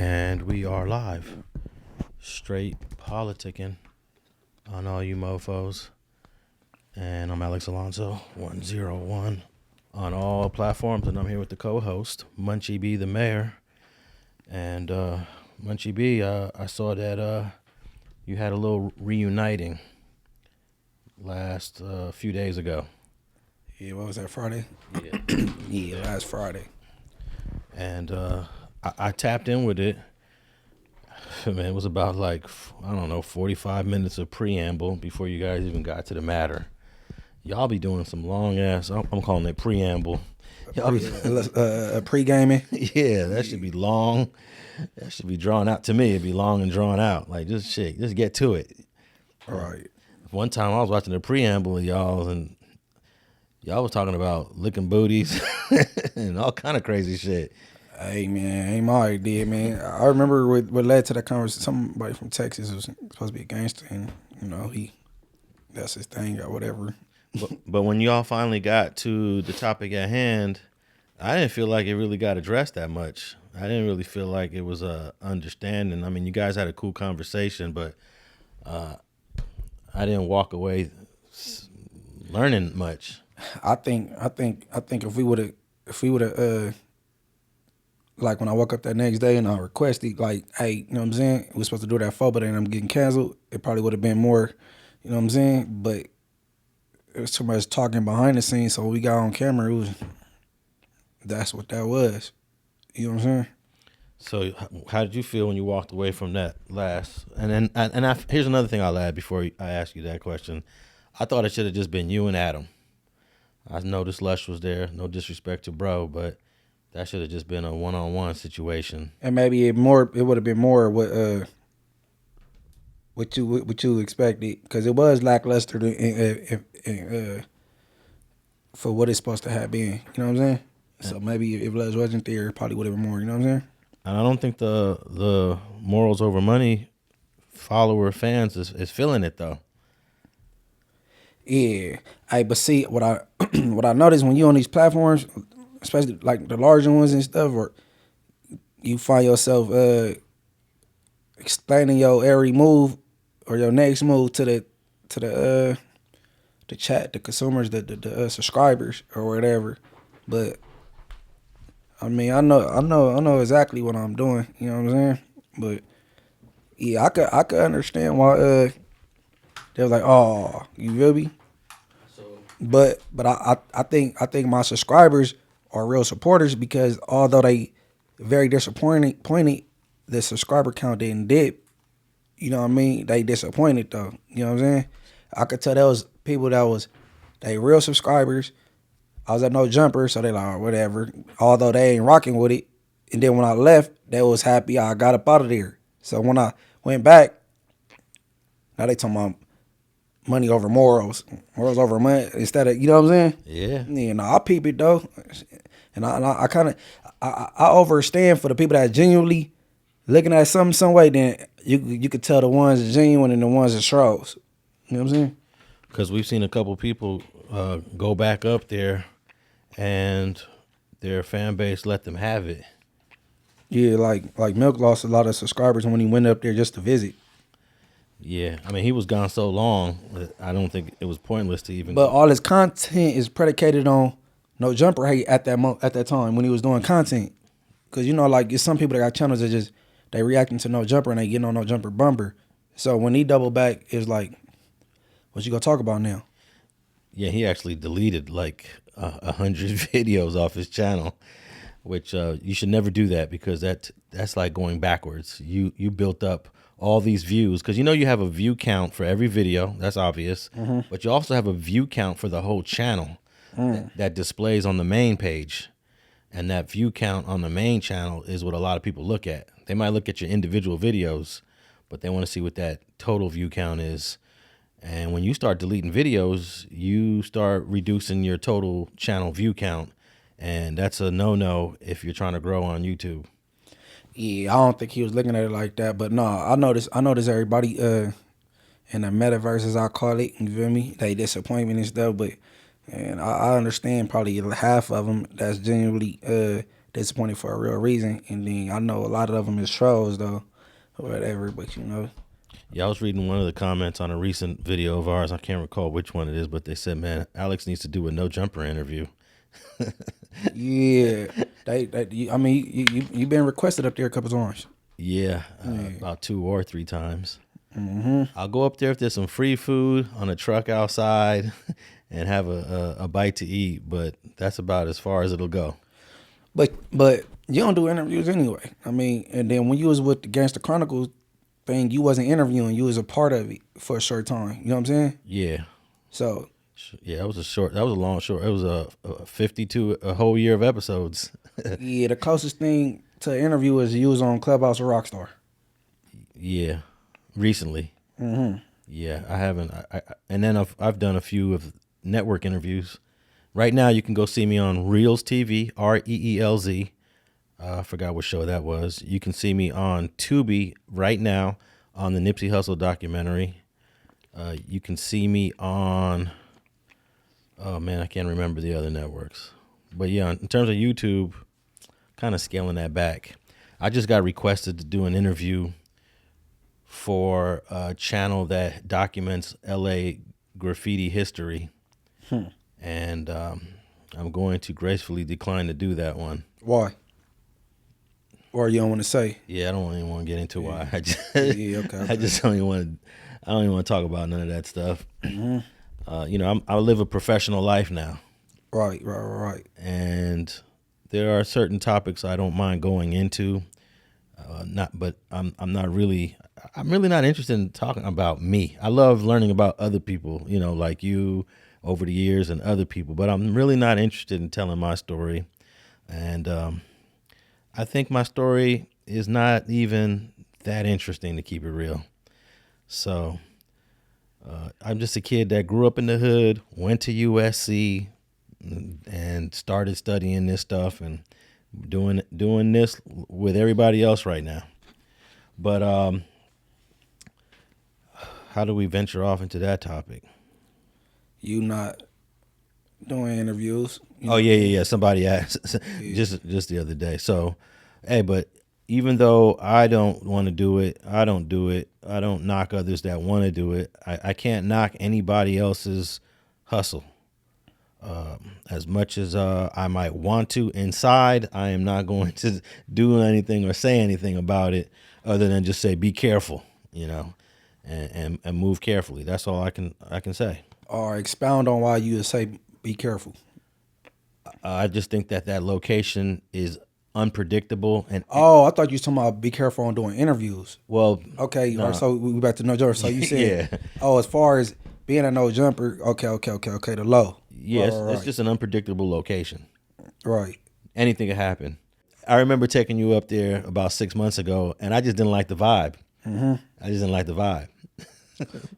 And we are live. Straight politicking on all you mofos. And I'm Alex Alonso, 101 on all platforms. And I'm here with the co-host, Munchie B, the mayor. And Munchie B, I saw that you had a little reuniting last few days ago. Yeah, what was that, Friday? Yeah. Yeah, last Friday. And I tapped in with it. Man, it was about 45 minutes of preamble before you guys even got to the matter. Y'all be doing some long ass, I'm calling it preamble. Pre-gaming? Yeah, that should be long. That should be drawn out. To me, it'd be long and drawn out. Like, just get to it. All right. One time I was watching the preamble of y'all, and y'all was talking about licking booties and all kind of crazy shit. Hey, man, ain't my idea, man. I remember what led to that conversation. Somebody from Texas was supposed to be a gangster, and, that's his thing or whatever. But when y'all finally got to the topic at hand, I didn't feel like it really got addressed that much. I didn't really feel like it was a understanding. I mean, you guys had a cool conversation, but I didn't walk away learning much. I think if we would have like when I woke up that next day and I requested, like, hey, you know what I'm saying? We were supposed to do that 4, but then I'm getting canceled. It probably would have been more, you know what I'm saying? But it was too much talking behind the scenes, so when we got on camera, that's what that was. You know what I'm saying? So how did you feel when you walked away from that last? And then here's another thing I'll add before I ask you that question. I thought it should have just been you and Adam. I noticed Lush was there. No disrespect to bro, but that should have just been a one-on-one situation. And maybe it would have been more what you expected, because it was lackluster for what it's supposed to have been. You know what I'm saying? So maybe if Lush wasn't there, it probably would have been more. You know what I'm saying? And I don't think the morals over money follower fans is feeling it though. Yeah. Hey, but see what I what I noticed when you on these platforms, especially like the larger ones and stuff, or you find yourself explaining your every move or your next move to the chat, the consumers, the subscribers or whatever. But I mean, I know exactly what I'm doing. You know what I'm saying? But yeah, I could understand why they was like, oh, you feel me? But I think my subscribers are real supporters, because although they very disappointed, the subscriber count didn't dip. You know what I mean? They disappointed though. You know what I'm saying? I could tell there was people they real subscribers. I was at No Jumper, so they like, oh, whatever. Although they ain't rocking with it. And then when I left, they was happy I got up out of there. So when I went back, now they talking about money over morals over money, instead of, you know what I'm saying? Yeah. Yeah, no, I peep it though. And I kind of, I overstand for the people that are genuinely looking at something some way, then you could tell the ones that genuine and the ones that trolls. You know what I'm saying? Because we've seen a couple people go back up there and their fan base let them have it. Yeah, like Milk lost a lot of subscribers when he went up there just to visit. Yeah, I mean, he was gone so long that I don't think it was pointless to even. But all his content is predicated on No Jumper hate at that time when he was doing content. Because, like, it's some people that got channels that just, they reacting to No Jumper and they getting on No Jumper bumper. So when he double back, it's like, what you gonna talk about now? Yeah, he actually deleted like 100 videos off his channel, which you should never do that, because that's like going backwards. You built up all these views, because you have a view count for every video. That's obvious. Mm-hmm. But you also have a view count for the whole channel that displays on the main page. And that view count on the main channel is what a lot of people look at. They might look at your individual videos, but they want to see what that total view count is. And when you start deleting videos, you start reducing your total channel view count. And that's a no-no if you're trying to grow on YouTube. Yeah, I don't think he was looking at it like that. But no, I noticed everybody in the metaverse, as I call it, you feel me? They disappointment and stuff, but and I understand probably half of them that's genuinely disappointed for a real reason. And then I know a lot of them is trolls though, or whatever. But you know, Yeah, I was reading one of the comments on a recent video of ours. I can't recall which one it is, but they said, "Man, Alex needs to do a no jumper interview." yeah, I mean, you been requested up there a couple times. Yeah, about 2 or 3 times. I'll go up there if there's some free food on a truck outside and have a bite to eat, but that's about as far as it'll go. But you don't do interviews anyway. I mean, and then when you was with the Gangster Chronicles thing, you wasn't interviewing. You was a part of it for a short time. You know what I'm saying? Yeah. So. Yeah, that was a long short. It was a 52, a whole year of episodes. Yeah, the closest thing to an interview is you was on Clubhouse or Rockstar. Yeah, recently. Yeah, I haven't. And then I've done a few of network interviews. Right now, you can go see me on Reels TV, REELZ. I forgot what show that was. You can see me on Tubi right now on the Nipsey Hussle documentary. You can see me on, oh man, I can't remember the other networks. But yeah, in terms of YouTube, kind of scaling that back. I just got requested to do an interview for a channel that documents LA graffiti history. And I'm going to gracefully decline to do that one. Why? Or you don't want to say? Yeah, I don't even want to get into why. I just, okay. I just don't even want to. I don't even want to talk about none of that stuff. You know, I live a professional life now. Right. And there are certain topics I don't mind going into. But I'm really not interested in talking about me. I love learning about other people, you know, like you over the years and other people. But I'm really not interested in telling my story. And I think my story is not even that interesting, to keep it real. So I'm just a kid that grew up in the hood, went to USC, and started studying this stuff and doing this with everybody else right now. But how do we venture off into that topic? You not doing interviews. Oh, yeah. Somebody asked just the other day. So, hey, but even though I don't want to do it, I don't do it. I don't knock others that want to do it. I can't knock anybody else's hustle. As much as I might want to inside, I am not going to do anything or say anything about it other than just say, be careful, you know, and move carefully. That's all I can say. Or expound on why you would say be careful. I just think that location is unpredictable. And I thought you was talking about be careful on doing interviews. Well, okay, nah. So we back to no jumper. So you said, yeah. As far as being a no jumper, okay, the low. Yes, right. It's just an unpredictable location. Right. Anything could happen. I remember taking you up there about 6 months ago, and I just didn't like the vibe. I just didn't like the vibe.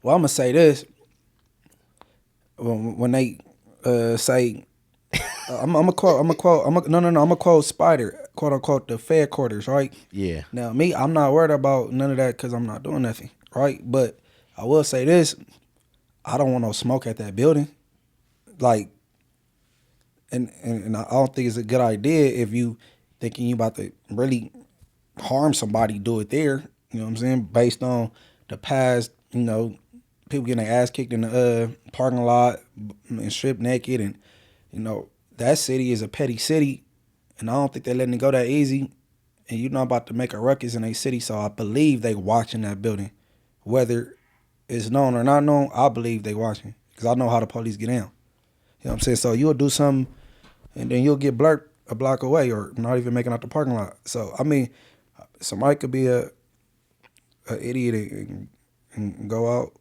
Well, I'm gonna say this. When they say, I'm gonna quote Spider, quote unquote, the Fed quarters, right? Yeah. Now me, I'm not worried about none of that because I'm not doing nothing, right? But I will say this: I don't want no smoke at that building, like, and I don't think it's a good idea if you thinking you about to really harm somebody, do it there. You know what I'm saying? Based on the past, you know, people getting their ass kicked in the parking lot and stripped naked, and you know that city is a petty city, and I don't think they're letting it go that easy. And you're not about to make a ruckus in a city, so I believe they watching that building, whether it's known or not known. I believe they watching because I know how the police get down. You know what I'm saying? So you'll do something, and then you'll get blurred a block away, or not even making out the parking lot. So I mean, somebody could be a idiot and go out.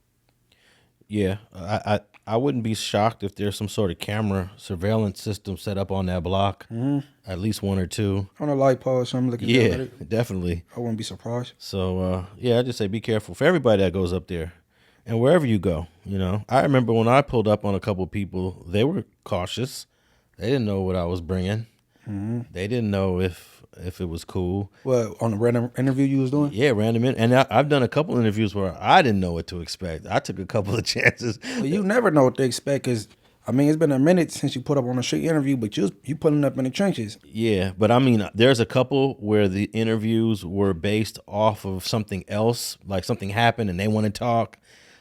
Yeah, I wouldn't be shocked if there's some sort of camera surveillance system set up on that block, at least 1 or 2. On a light pole or something. Looking yeah, at it. Definitely. I wouldn't be surprised. So, I just say be careful for everybody that goes up there and wherever you go, you know. I remember when I pulled up on a couple of people, they were cautious. They didn't know what I was bringing. They didn't know if it was cool. Well, on the random interview you was doing? Yeah, random. And I've done a couple interviews where I didn't know what to expect. I took a couple of chances. Well, you never know what to expect because I mean, it's been a minute since you put up on a street interview, but you pulling up in the trenches. Yeah, but I mean, there's a couple where the interviews were based off of something else, like something happened and they want to talk.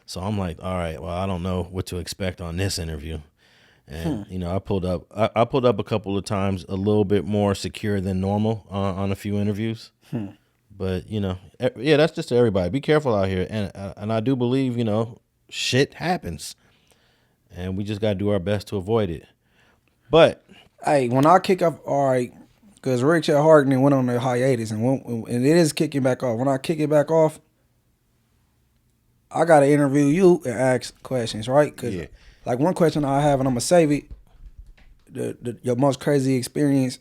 So I'm like, all right, well, I don't know what to expect on this interview. And you know, I pulled up a couple of times, a little bit more secure than normal on a few interviews. But you know, yeah, that's just to everybody. Be careful out here, and I do believe, you know, shit happens, and we just gotta do our best to avoid it. But Hey, when I kick off, all right, because Rich at Harden went on a hiatus, and it is kicking back off. When I kick it back off, I gotta interview you and ask questions, right? Because Yeah. like one question I have, and I'm gonna save it. Your most crazy experience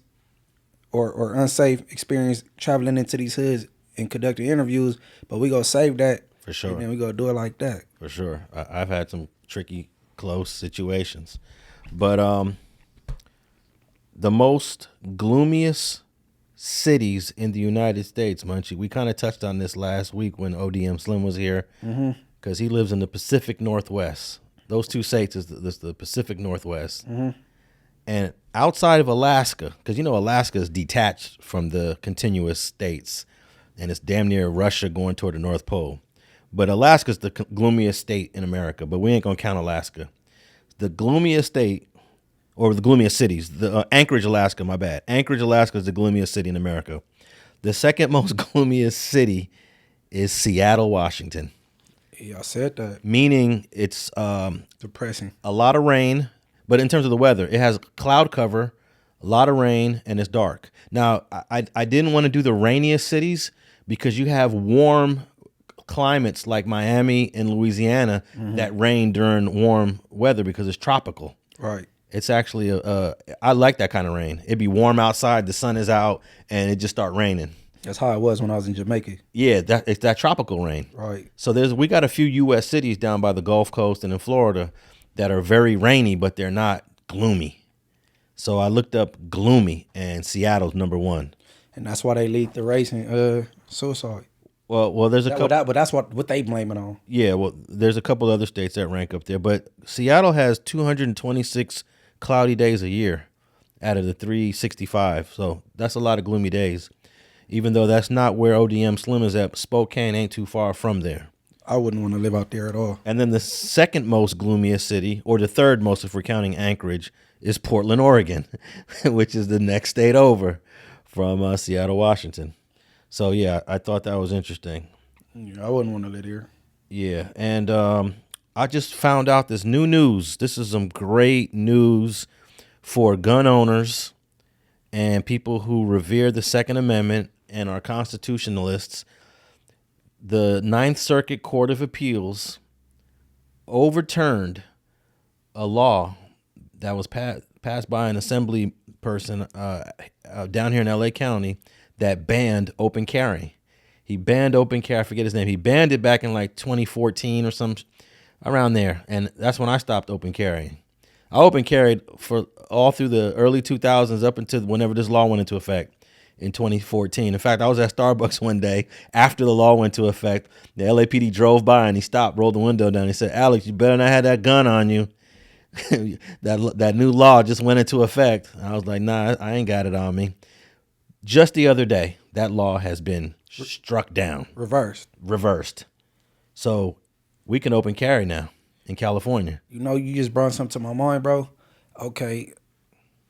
or unsafe experience traveling into these hoods and conducting interviews, but we gonna save that For sure. and then we gonna do it like that. For sure. I've had some tricky, close situations. But the most gloomiest cities in the United States, Munchie, we kind of touched on this last week when ODM Slim was here, because he lives in the Pacific Northwest. Those two states is the Pacific Northwest. And outside of Alaska, because you know Alaska is detached from the continuous states, and it's damn near Russia going toward the North Pole. But Alaska's the gloomiest state in America, but we ain't gonna count Alaska. The gloomiest state, or the gloomiest cities, the Anchorage, Alaska, my bad. Anchorage, Alaska is the gloomiest city in America. The second most gloomiest city is Seattle, Washington, Yeah, I said that. meaning it's Depressing. a lot of rain, but in terms of the weather, it has cloud cover, a lot of rain, and it's dark. Now, I didn't want to do the rainiest cities because you have warm climates like Miami and Louisiana that rain during warm weather because it's tropical. Right. It's actually I like that kind of rain. It'd be warm outside, the sun is out, and it just start raining. That's how it was when I was in Jamaica. Yeah, it's that tropical rain. Right. So we got a few U.S. cities down by the Gulf Coast and in Florida that are very rainy, but they're not gloomy. So I looked up gloomy, and Seattle's number one. And that's why they lead the race in suicide. Well, there's a couple. But that's what they blame it on. Yeah, well, there's a couple other states that rank up there, but Seattle has 226 cloudy days a year out of the 365. So that's a lot of gloomy days. Even though that's not where ODM Slim is at, Spokane ain't too far from there. I wouldn't want to live out there at all. And then the second most gloomiest city, or the third most if we're counting Anchorage, is Portland, Oregon, which is the next state over from Seattle, Washington. So, yeah, I thought that was interesting. Yeah, I wouldn't want to live here. Yeah, and I just found out this new news. This is some great news for gun owners and people who revere the Second Amendment and are constitutionalists. The Ninth Circuit Court of Appeals overturned a law that was passed by an assembly person down here in L.A. County that banned open carry. He banned open carry. I forget his name. He banned it back in like 2014 or some around there, and that's when I stopped open carrying. I open carried for all through the early 2000s up until whenever this law went into effect in 2014. In fact, I was at Starbucks one day after the law went into effect. The LAPD drove by and he stopped, rolled the window down. He said, "Alex, you better not have that gun on you." that new law just went into effect. I was like, "Nah, I ain't got it on me." Just the other day, that law has been struck down. Reversed. So we can open carry now in California. You know, you just brought something to my mind, bro. Okay,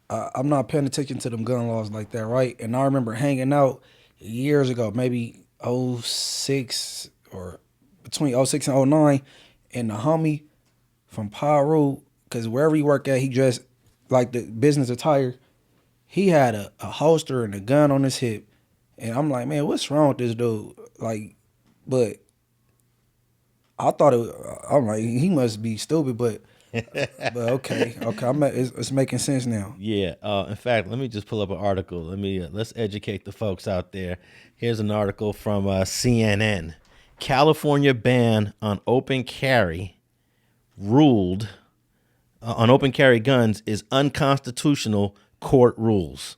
I'm not paying attention to them gun laws like that, right? And I remember hanging out years ago, maybe 06 or between 06 and 09, and the homie from Peru, because wherever he worked at, he dressed like the business attire. He had a holster and a gun on his hip. And I'm like, man, what's wrong with this dude? Like, but I thought I'm like, he must be stupid, but okay, it's making sense now. Yeah. In fact, let me just pull up an article. Let's educate the folks out there. Here's an article from CNN. California ban on open carry ruled on open carry guns is unconstitutional. Court rules.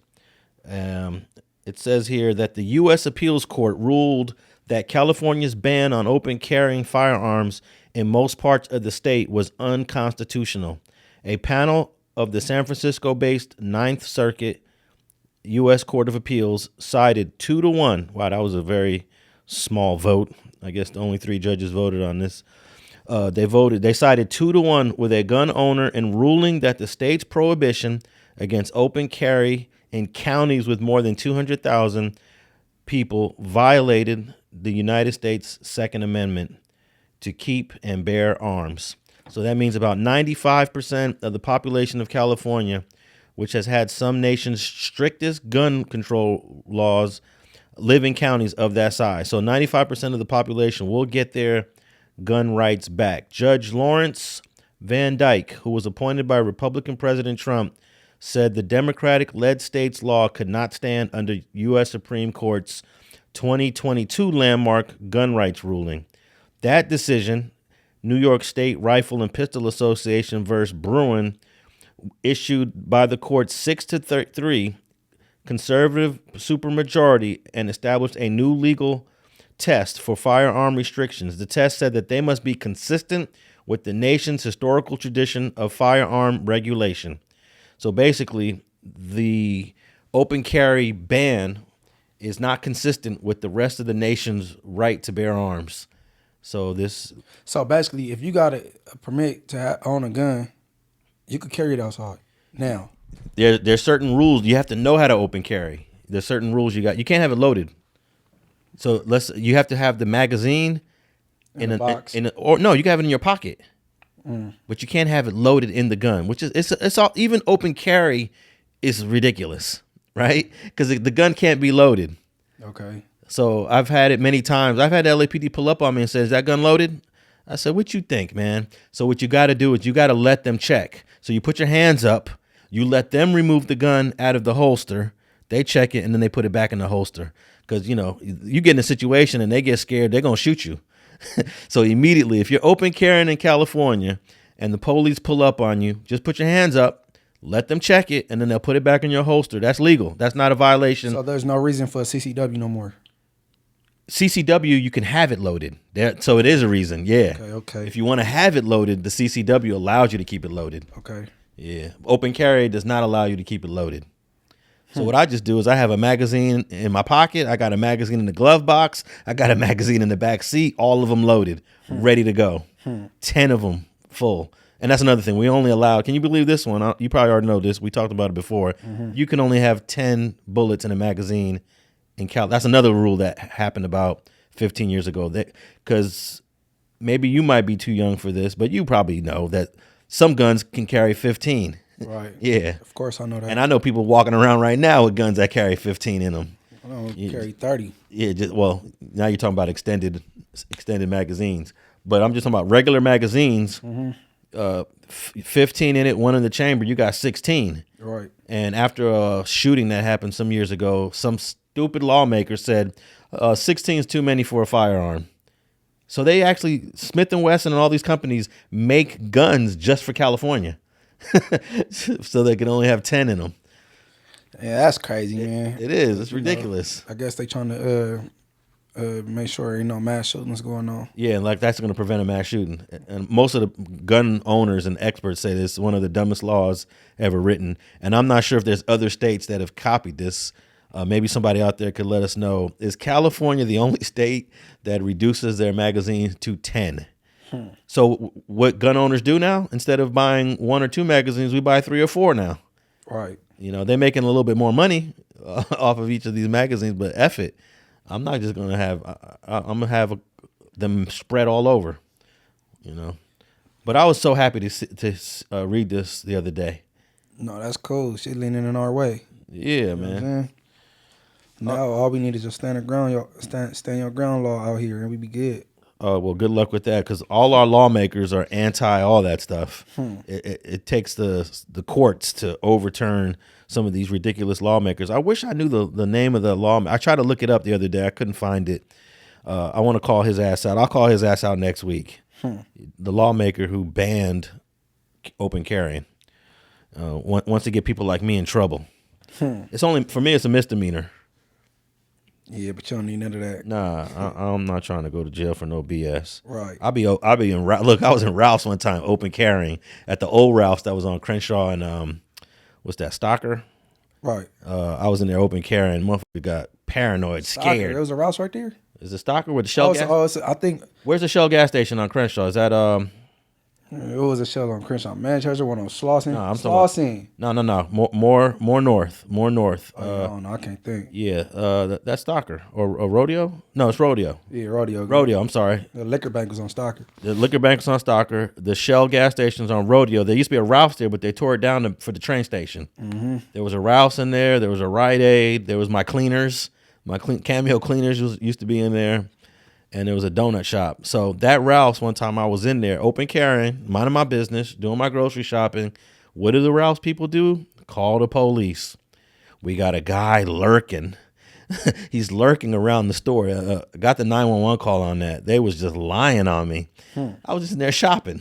It says here that the U.S. Appeals Court ruled that California's ban on open carrying firearms in most parts of the state was unconstitutional, A panel of the San Francisco-based Ninth Circuit U.S. Court of Appeals sided 2-1. Wow, that was a very small vote. I guess only 3 judges voted on this. They sided 2-1 with a gun owner in ruling that the state's prohibition against open carry in counties with more than 200,000 people violated the United States Second Amendment to keep and bear arms. So that means about 95% of the population of California, which has had some nation's strictest gun control laws, live in counties of that size. So 95% of the population will get their gun rights back. Judge Lawrence Van Dyke, who was appointed by Republican President Trump, said the Democratic-led state's law could not stand under U.S. Supreme Court's 2022 landmark gun rights ruling. That decision, New York State Rifle and Pistol Association versus Bruin, issued by the court 6-3 conservative supermajority, and established a new legal test for firearm restrictions. The test said that they must be consistent with the nation's historical tradition of firearm regulation. So basically, the open carry ban is not consistent with the rest of the nation's right to bear arms. So basically, if you got a permit to own a gun, you could carry it outside. Now, there's certain rules. You have to know how to open carry. There's certain rules you got. You can't have it loaded. So you have to have the magazine in a box. Or no, you can have it in your pocket. But you can't have it loaded in the gun, which is it's all, even open carry is ridiculous, right? Because the gun can't be loaded. Okay. So I've had it many times. I've had the LAPD pull up on me and say, "Is that gun loaded?" I said, "What you think, man?" So what you got to do is you got to let them check. So you put your hands up, you let them remove the gun out of the holster, they check it, and then they put it back in the holster. Because, you get in a situation and they get scared, they're going to shoot you. So immediately, if you're open carrying in California and the police pull up on you, just put your hands up, let them check it, and then they'll put it back in your holster. That's legal. That's not a violation. So there's no reason for a CCW no more. CCW, you can have it loaded. So it is a reason, yeah. Okay. If you want to have it loaded, the CCW allows you to keep it loaded. Okay. Yeah. Open carry does not allow you to keep it loaded. So what I just do is I have a magazine in my pocket. I got a magazine in the glove box. I got a magazine in the back seat. All of them loaded, ready to go. 10 of them full. And that's another thing. We only allow, can you believe this one? You probably already know this. We talked about it before. You can only have 10 bullets in a magazine in Cal. That's another rule that happened about 15 years ago. Because maybe you might be too young for this, but you probably know that some guns can carry 15. Right. Yeah. Of course I know that. And I know people walking around right now with guns that carry 15 in them. I don't carry 30. Yeah, now you're talking about extended magazines. But I'm just talking about regular magazines. 15 in it, one in the chamber, you got 16. Right. And after a shooting that happened some years ago, some stupid lawmaker said 16 is too many for a firearm. So they actually, Smith & Wesson and all these companies make guns just for California. So they can only have 10 in them. Yeah, that's crazy, man. It is. It's ridiculous. I guess they trying to make sure ain't no mass shootings going on. Yeah, and that's going to prevent a mass shooting. And most of the gun owners and experts say this is one of the dumbest laws ever written. And I'm not sure if there's other states that have copied this. Maybe somebody out there could let us know. Is California the only state that reduces their magazines to 10? So what gun owners do now, instead of buying 1 or 2 magazines, we buy 3 or 4 now. Right. They're making a little bit more money off of each of these magazines, but F it. I'm not just going to have, I'm going to have them spread all over, But I was so happy to read this the other day. No, that's cool. Shit leaning in our way. Yeah, man. Now all we need is just stand your ground law out here, and we be good. Well, good luck with that, because all our lawmakers are anti all that stuff. It takes the courts to overturn some of these ridiculous lawmakers. I wish I knew the name of the law. I tried to look it up the other day. I couldn't find it. I want to call his ass out. I'll call his ass out next week. The lawmaker who banned open carrying wants to get people like me in trouble. It's only, for me, it's a misdemeanor. Yeah, but you don't need none of that. Nah, I'm not trying to go to jail for no BS. Right. I'll be in look. I was in Ralph's one time, open carrying at the old Ralph's that was on Crenshaw and what's that, Stocker? Right. I was in there open carrying. Motherfucker got paranoid, scared. There was a Rouse right there. Is it Stocker with the Shell gas? I think. Where's the Shell gas station on Crenshaw? Is that It was a Shell on Crenshaw. Manchester, one on Slauson. No, I'm Slauson. No. More north. More north. No, I can't think. Yeah, that's Stocker or Rodeo. No, it's Rodeo. Yeah, Rodeo. Rodeo. I'm sorry. The liquor bank was on Stocker. The liquor bank is on Stocker. The Shell gas station's on Rodeo. There used to be a Ralph's there, but they tore it down for the train station. Mm-hmm. There was a Ralph's in there. There was a Rite Aid. There was my cleaners. Cameo Cleaners used to be in there. And there was a donut shop. So that Ralph's, one time I was in there, open carrying, minding my business, doing my grocery shopping. What do the Ralph's people do? Call the police. We got a guy lurking. He's lurking around the store. Got the 911 call on that. They was just lying on me. I was just in there shopping.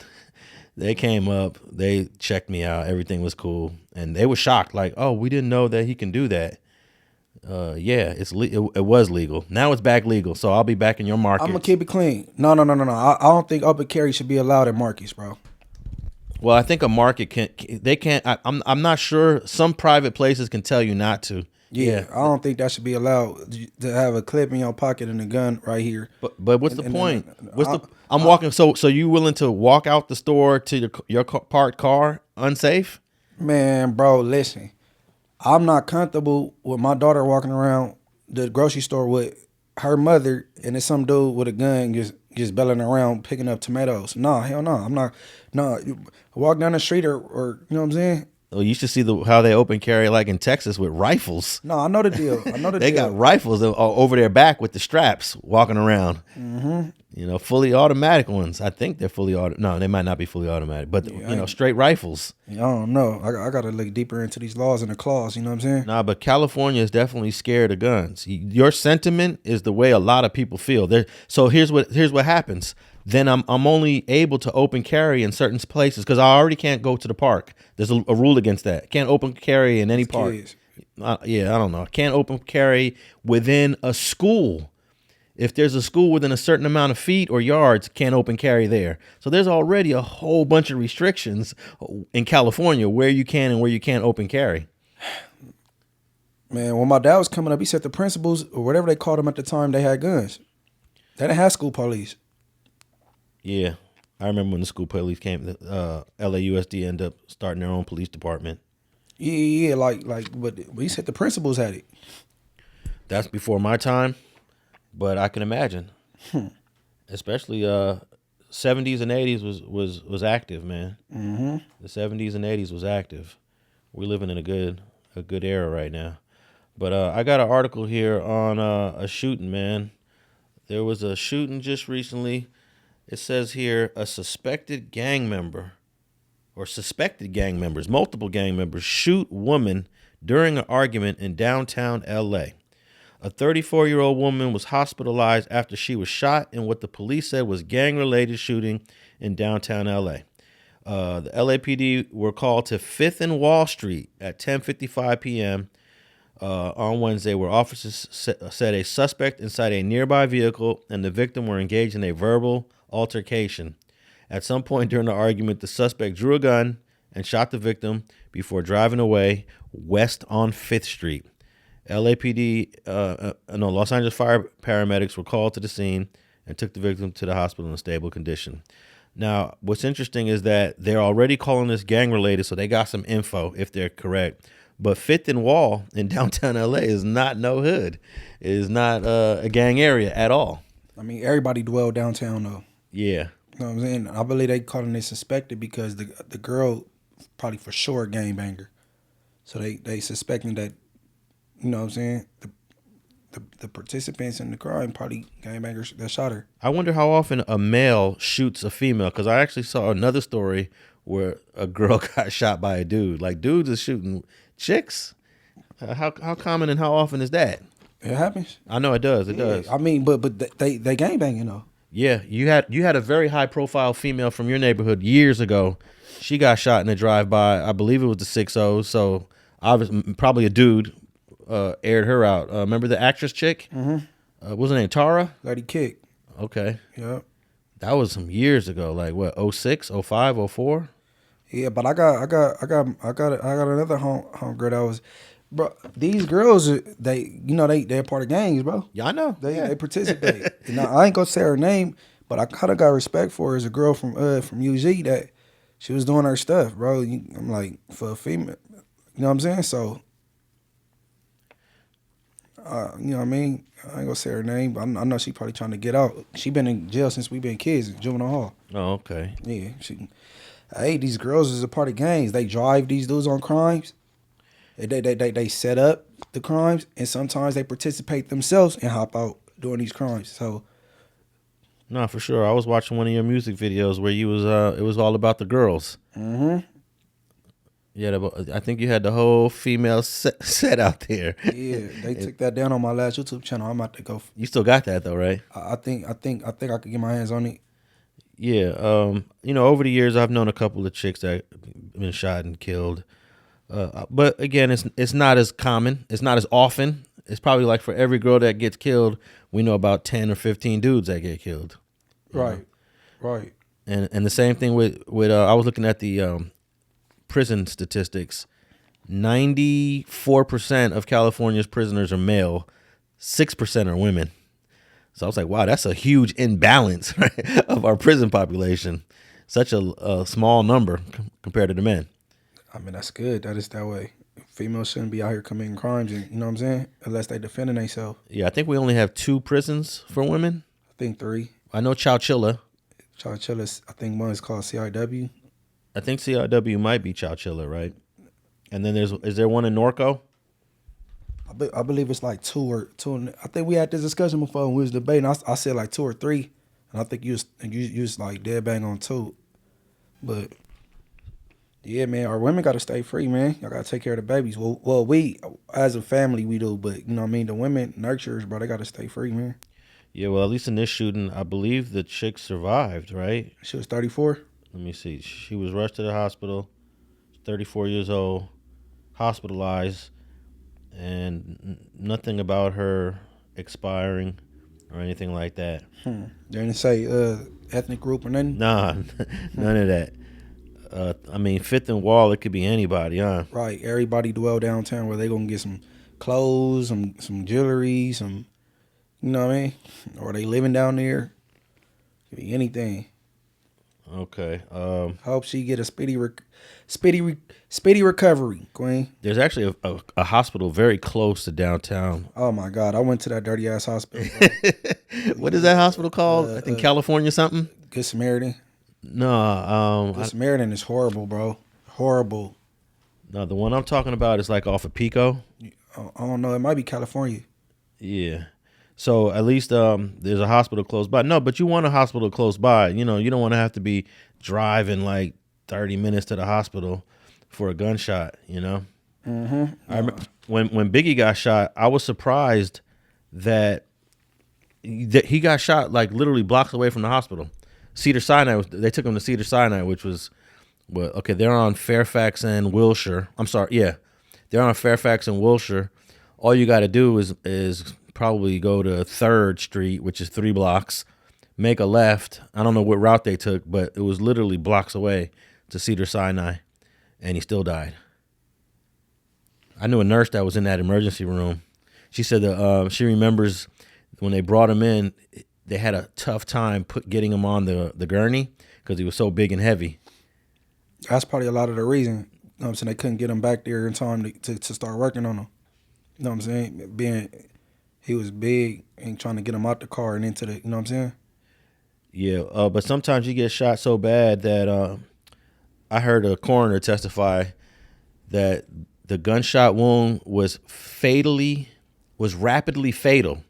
They came up. They checked me out. Everything was cool. And they were shocked. Like, oh, we didn't know that he can do that. Yeah, it was legal. Now it's back legal, so I'll be back in your market. I'm gonna keep it clean. No. I don't think open carry should be allowed at markets, bro. Well, I think a market can't. I'm not sure. Some private places can tell you not to. Yeah, I don't think that should be allowed to have a clip in your pocket and a gun right here. But what's the point? I'm walking. So you willing to walk out the store to your parked car unsafe? Man, bro, listen. I'm not comfortable with my daughter walking around the grocery store with her mother and it's some dude with a gun just belling around picking up tomatoes. No, hell no. I'm not. No, walk down the street or you know what I'm saying? Well, you should see how they open carry like in Texas with rifles. No, I know the deal. They got rifles over their back with the straps walking around. Mm-hmm. You know, fully automatic ones. I think they're fully automatic. No, they might not be fully automatic, but straight rifles. Yeah, I don't know. I got to look deeper into these laws and the clause. You know what I'm saying? Nah, but California is definitely scared of guns. Your sentiment is the way a lot of people feel. So here's what happens. Then I'm only able to open carry in certain places because I already can't go to the park. There's a rule against that. Can't open carry in any park. I don't know. Can't open carry within a school. If there's a school within a certain amount of feet or yards, can't open carry there. So there's already a whole bunch of restrictions in California where you can and where you can't open carry. Man, when my dad was coming up, he said the principals or whatever they called them at the time, they had guns. They didn't have school police. Yeah, I remember when the school police came. LAUSD ended up starting their own police department. Yeah, but he said the principals had it. That's before my time. But I can imagine, especially 70s and 80s was active, man. Mm-hmm. The 70s and 80s was active. We're living in a good era right now. But I got an article here on a shooting, man. There was a shooting just recently. It says here a suspected gang member, or suspected gang members, multiple gang members shoot woman during an argument in downtown L.A. A 34-year-old woman was hospitalized after she was shot in what the police said was gang-related shooting in downtown L.A. The LAPD were called to 5th and Wall Street at 10:55 p.m. On Wednesday, where officers said a suspect inside a nearby vehicle and the victim were engaged in a verbal altercation. At some point during the argument, the suspect drew a gun and shot the victim before driving away west on 5th Street. Los Angeles fire paramedics were called to the scene and took the victim to the hospital in a stable condition. Now, what's interesting is that they're already calling this gang-related, so they got some info, if they're correct. But 5th and Wall in downtown L.A. is not no hood. It is not a gang area at all. I mean, everybody dwell downtown, though. Yeah. You know what I'm saying? I believe they calling it suspected because the girl probably for sure a gangbanger. So they suspecting that, you know what I'm saying, the participants in the crime probably gangbangers that shot her. I wonder how often a male shoots a female, because I actually saw another story where a girl got shot by a dude. Like, dudes are shooting chicks. How common and how often is that? It happens. I know it does. It does. I mean, but they gangbanging though. Yeah, you had a very high profile female from your neighborhood years ago. She got shot in a drive-by. I believe it was the 6-0. So obviously, probably a dude. aired her out. Remember the actress chick? Mm-hmm. What was her name? Tara? Lady Kick. Okay. Yep. That was some years ago. Like what? 06, 05, 04? Yeah, but I got another homegirl that was, bro. These girls, they're part of gangs, bro. Yeah, I know. They participate. And I ain't gonna say her name, but I kind of got respect for her as a girl from UG that she was doing her stuff, bro. I'm like, for a female, you know what I'm saying? So, you know what I mean? I ain't gonna say her name, but I know she probably trying to get out. She been in jail since we been kids in juvenile hall. Oh, okay. Yeah, hey, these girls is a part of gangs. They drive these dudes on crimes. They set up the crimes, and sometimes they participate themselves and hop out doing these crimes. So, No, for sure. I was watching one of your music videos where you was it was all about the girls. mm-hmm. Yeah, I think you had the whole female set out there. Yeah, they took that down on my last YouTube channel. I'm about to go. You still got that though, right? I think I could get my hands on it. Yeah. Over the years I've known a couple of chicks that been shot and killed. But again, it's not as common. It's not as often. It's probably like for every girl that gets killed, we know about 10 or 15 dudes that get killed. Right. Right. And the same thing with I was looking at the prison statistics. 94% of California's prisoners are male, 6% are women. So I was like, wow, that's a huge imbalance, right, of our prison population. Such a small number compared to the men. I mean, that's good. That is that way. Females shouldn't be out here committing crimes, and you know what I'm saying? Unless they defending themselves. Yeah, I think we only have 2 prisons for women. I think 3. I know Chowchilla. Chowchilla, I think one is called CIW. I think CIW might be Chowchilla, right? And then is there one in Norco? I believe it's like 2 or 2. I think we had this discussion before when we was debating. I said like 2 or 3, and I think you was like dead bang on 2. But yeah, man, our women got to stay free, man. Y'all got to take care of the babies. Well, we as a family we do, but you know what I mean. The women nurturers, bro, they got to stay free, man. Yeah, well, at least in this shooting, I believe the chick survived, right? She was 34. Let me see. She was rushed to the hospital, 34 years old, hospitalized, and nothing about her expiring or anything like that. They didn't say ethnic group or nothing? Nah, none of that. I mean, Fifth and Wall, it could be anybody, huh? Right. Everybody dwell downtown where they going to get some clothes, some jewelry, some, you know what I mean? Or they living down there. Could be anything. Okay. Hope she get a speedy recovery, Queen. There's actually a hospital very close to downtown. Oh my God, I went to that dirty ass hospital. What is that hospital called? I think California something. Good Samaritan. No, Good Samaritan is horrible, bro. Horrible. No, the one I'm talking about is like off of Pico. I don't know. It might be California. Yeah. So at least there's a hospital close by. No, but you want a hospital close by. You know, you don't want to have to be driving like 30 minutes to the hospital for a gunshot, you know? Mm-hmm. I remember when Biggie got shot, I was surprised that he got shot like literally blocks away from the hospital. Cedars-Sinai, they took him to Cedars-Sinai, which was, well, okay, they're on Fairfax and Wilshire. I'm sorry, yeah. They're on Fairfax and Wilshire. All you got to do is probably go to 3rd Street, which is 3 blocks, make a left. I don't know what route they took, but it was literally blocks away to Cedars-Sinai, and he still died. I knew a nurse that was in that emergency room. She said that she remembers when they brought him in, they had a tough time getting him on the gurney because he was so big and heavy. That's probably a lot of the reason. You know what I'm saying? They couldn't get him back there in time to start working on him. You know what I'm saying? He was big and trying to get him out the car and into the, you know what I'm saying? Yeah, but sometimes you get shot so bad that I heard a coroner testify that the gunshot wound was rapidly fatal.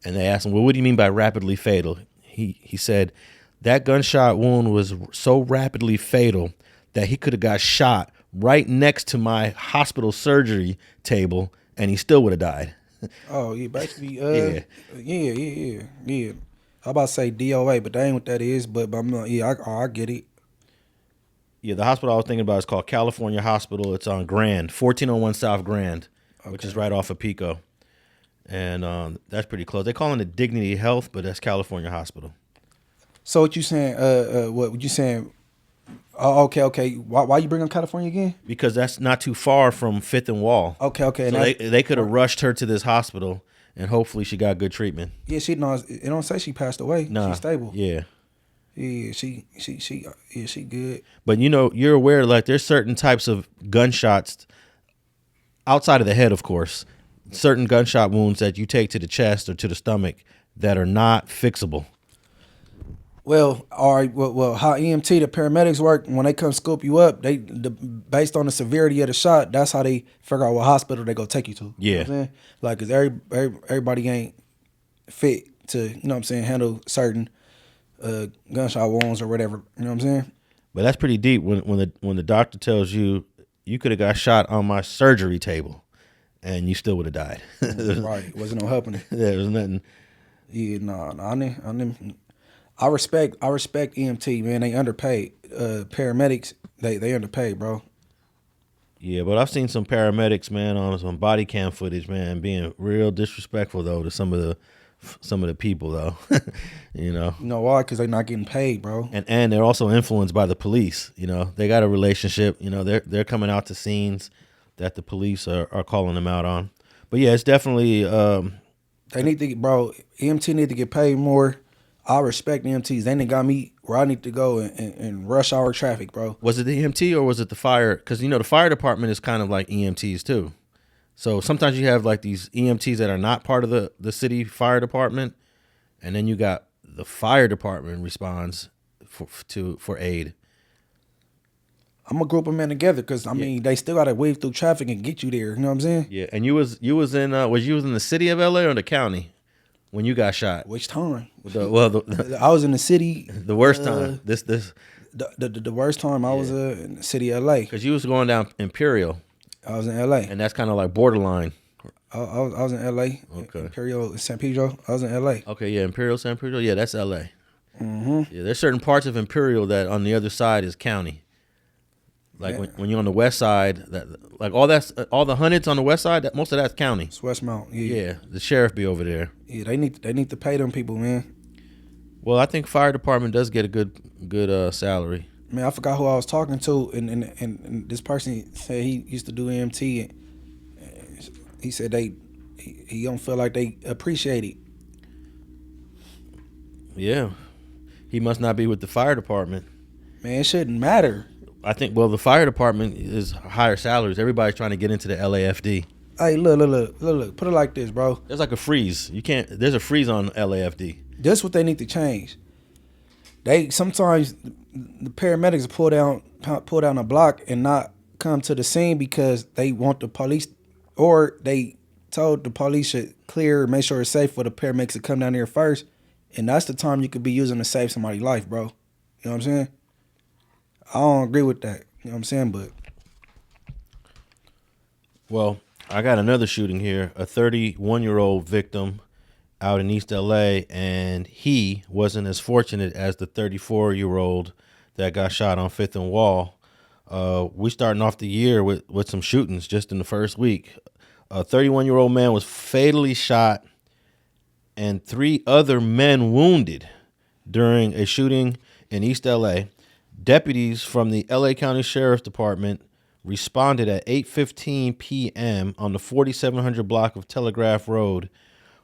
And they asked him, well, what do you mean by rapidly fatal? He said that gunshot wound was so rapidly fatal that he could have got shot right next to my hospital surgery table and he still would have died. Oh, yeah, basically, yeah. I about to say DOA, but that ain't what that is. But I'm not, yeah, I get it. Yeah, the hospital I was thinking about is called California Hospital. It's on Grand, 1401 South Grand. which is right off of Pico. And that's pretty close. They're calling it Dignity Health, but that's California Hospital. So what you saying? What you saying? Oh, okay. Why you bring up California again? Because that's not too far from 5th and Wall. Okay. So they could have rushed her to this hospital, and hopefully she got good treatment. Yeah, she knows. It don't say she passed away. Nah, she's stable. Yeah. Yeah, she good. But you're aware, like, there's certain types of gunshots outside of the head, of course. Certain gunshot wounds that you take to the chest or to the stomach that are not fixable. Well, all right. Well, how EMT, the paramedics work when they come scoop you up, based on the severity of the shot, that's how they figure out what hospital they go take you to. Yeah. You know what I'm saying? Like, 'cause everybody ain't fit to, you know what I'm saying, handle certain gunshot wounds or whatever. You know what I'm saying? But that's pretty deep when the doctor tells you could have got shot on my surgery table and you still would have died. Right. Wasn't no helping it. There was nothing. Yeah, I respect EMT, man. They underpaid. Paramedics, they underpaid, bro. Yeah, but I've seen some paramedics, man, on some body cam footage, man, being real disrespectful though to some of the people though. You know why? Because they're not getting paid, bro. And they're also influenced by the police. They got a relationship. They're coming out to scenes that the police are calling them out on. But yeah, it's definitely they need to, bro. EMT need to get paid more. I respect EMTs. They ain't got me where I need to go in rush hour traffic, bro. Was it the EMT or was it the fire? Because the fire department is kind of like EMTs too. So sometimes you have like these EMTs that are not part of the city fire department, and then you got the fire department responds for aid. I'm gonna group them in together because I mean they still gotta weave through traffic and get you there. You know what I'm saying? Yeah, and you was in the city of LA or the county when you got shot? Which time? I was in the city. The worst time. The worst time I was in the city of LA. Because you was going down Imperial. I was in LA, and that's kind of like borderline. I was in LA. Okay. Imperial San Pedro. I was in LA. Okay, yeah, Imperial San Pedro. Yeah, that's LA. Mm-hmm. Yeah, there's certain parts of Imperial that on the other side is county. Like when you're on the west side, all the hundreds on the west side, most of that's county. It's Westmount. Yeah, the sheriff be over there. Yeah, they need to pay them people, man. Well, I think fire department does get a good salary. Man, I forgot who I was talking to, and this person said he used to do EMT, and he said he don't feel like they appreciate it. Yeah, he must not be with the fire department. Man, it shouldn't matter. I think, the fire department is higher salaries. Everybody's trying to get into the LAFD. Hey, look. Put it like this, bro. There's like a freeze. There's a freeze on LAFD. That's what they need to change. Sometimes the paramedics pull down a block and not come to the scene because they want the police, or they told the police should clear, make sure it's safe for the paramedics to come down there first. And that's the time you could be using to save somebody's life, bro. You know what I'm saying? I don't agree with that. You know what I'm saying? But well, I got another shooting here. A 31-year-old victim out in East LA, and he wasn't as fortunate as the 34-year-old that got shot on 5th and Wall. We starting off the year with some shootings just in the first week. A 31-year-old man was fatally shot and 3 other men wounded during a shooting in East LA. Deputies from the LA County Sheriff's Department responded at 8:15 p.m. on the 4700 block of Telegraph Road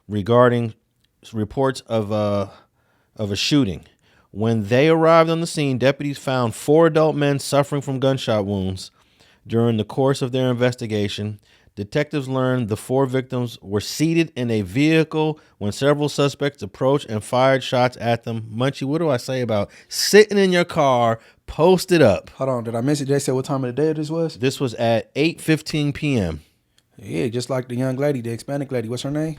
regarding reports of a shooting. When they arrived on the scene, deputies found 4 adult men suffering from gunshot wounds. During the course of their investigation, detectives learned the 4 victims were seated in a vehicle when several suspects approached and fired shots at them. Munchie, what do I say about sitting in your car, posted up? Hold on, did I miss it? Did they say what time of the day this was? This was at 8:15 p.m. Yeah, just like the young lady, the Hispanic lady. What's her name?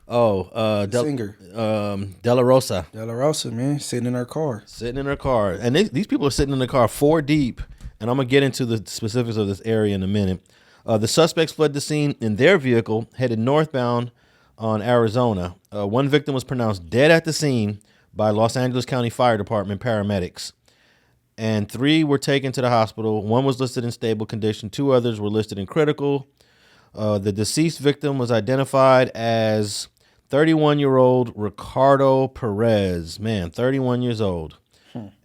Singer. De La Rosa. De La Rosa, man, sitting in her car. Sitting in her car. And these people are sitting in the car 4 deep. And I'm going to get into the specifics of this area in a minute. The suspects fled the scene in their vehicle, headed northbound on Arizona. One victim was pronounced dead at the scene by Los Angeles County Fire Department paramedics. And 3 were taken to the hospital. 1 was listed in stable condition. 2 others were listed in critical. The deceased victim was identified as 31-year-old Ricardo Perez. Man, 31 years old.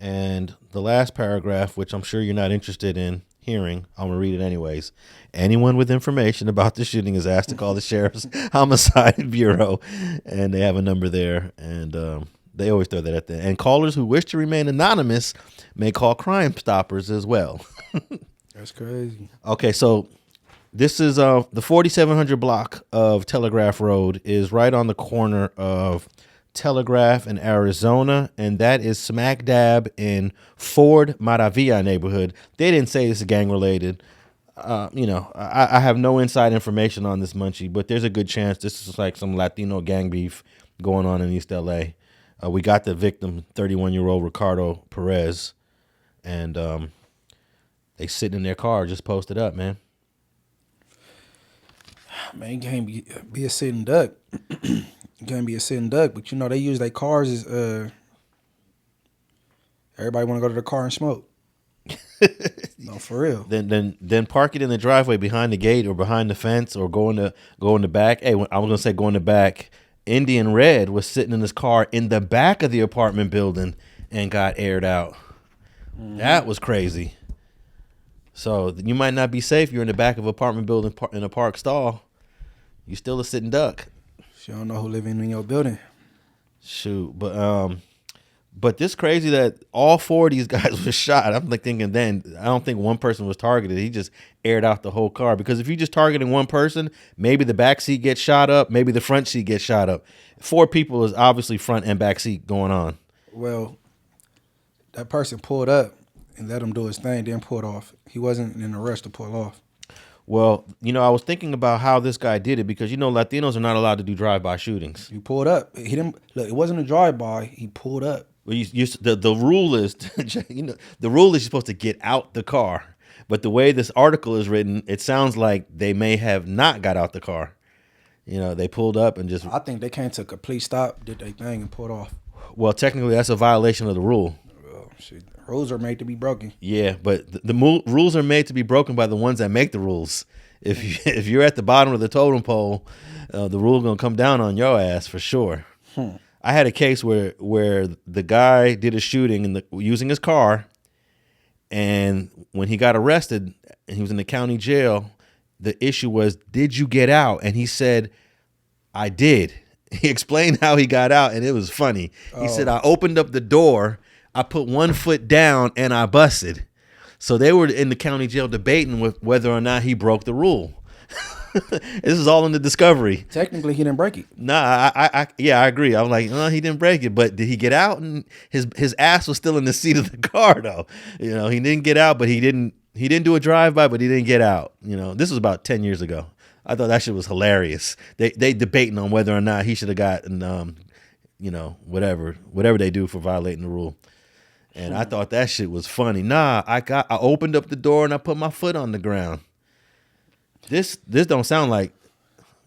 And the last paragraph, which I'm sure you're not interested in hearing, I'm going to read it anyways. Anyone with information about the shooting is asked to call the Sheriff's Homicide Bureau. And they have a number there. And they always throw that at the end. And callers who wish to remain anonymous may call Crime Stoppers as well. That's crazy. Okay, so this is the 4700 block of Telegraph Road is right on the corner of Telegraph in Arizona, and that is smack dab in Ford Maravilla neighborhood. They didn't say this is gang related. I have no inside information on this, Munchie, but there's a good chance this is like some Latino gang beef going on in East LA. We got the victim, 31-year-old Ricardo Perez, and they sitting in their car just posted up, man. Man, you can't be a sitting duck. You can't be a sitting duck, but they use their cars as everybody want to go to their car and smoke. No, for real. Then park it in the driveway behind the gate or behind the fence or go in the back. Hey, I was gonna say go in the back. Indian Red was sitting in his car in the back of the apartment building and got aired out. That was crazy. So you might not be safe. You're in the back of an apartment building in a park stall. You still a sitting duck. You don't know who living in your building. Shoot, but this crazy that all four of these guys were shot. I'm like thinking then I don't think one person was targeted. He just aired out the whole car, because if you're just targeting one person, maybe the back seat gets shot up, maybe the front seat gets shot up. 4 people is obviously front and back seat going on. Well, that person pulled up and let him do his thing, then pulled off. He wasn't in a rush to pull off. Well, I was thinking about how this guy did it, because Latinos are not allowed to do drive-by shootings. He pulled up. He didn't look. It wasn't a drive-by. He pulled up. Well, the rule is, the rule is you're supposed to get out the car. But the way this article is written, it sounds like they may have not got out the car. They pulled up and just. I think they came to a complete stop, did their thing, and pulled off. Well, technically, that's a violation of the rule. Oh, shit. Rules are made to be broken. Yeah, but the rules are made to be broken by the ones that make the rules. If you're at the bottom of the totem pole, the rule gonna come down on your ass for sure. I had a case where the guy did a shooting using his car, and when he got arrested and he was in the county jail, the issue was, did you get out? And he said, I did. He explained how he got out, and it was funny. He said, I opened up the door, I put one foot down, and I busted. So they were in the county jail debating with whether or not he broke the rule. This is all in the discovery. Technically, he didn't break it. Nah, I agree. I'm like, no, he didn't break it, but did he get out? And his ass was still in the seat of the car, though. He didn't get out, but he didn't do a drive-by, but he didn't get out. This was about 10 years ago. I thought that shit was hilarious. They debating on whether or not he should have gotten, whatever they do for violating the rule. And I thought that shit was funny. Nah, I opened up the door and I put my foot on the ground. This don't sound like,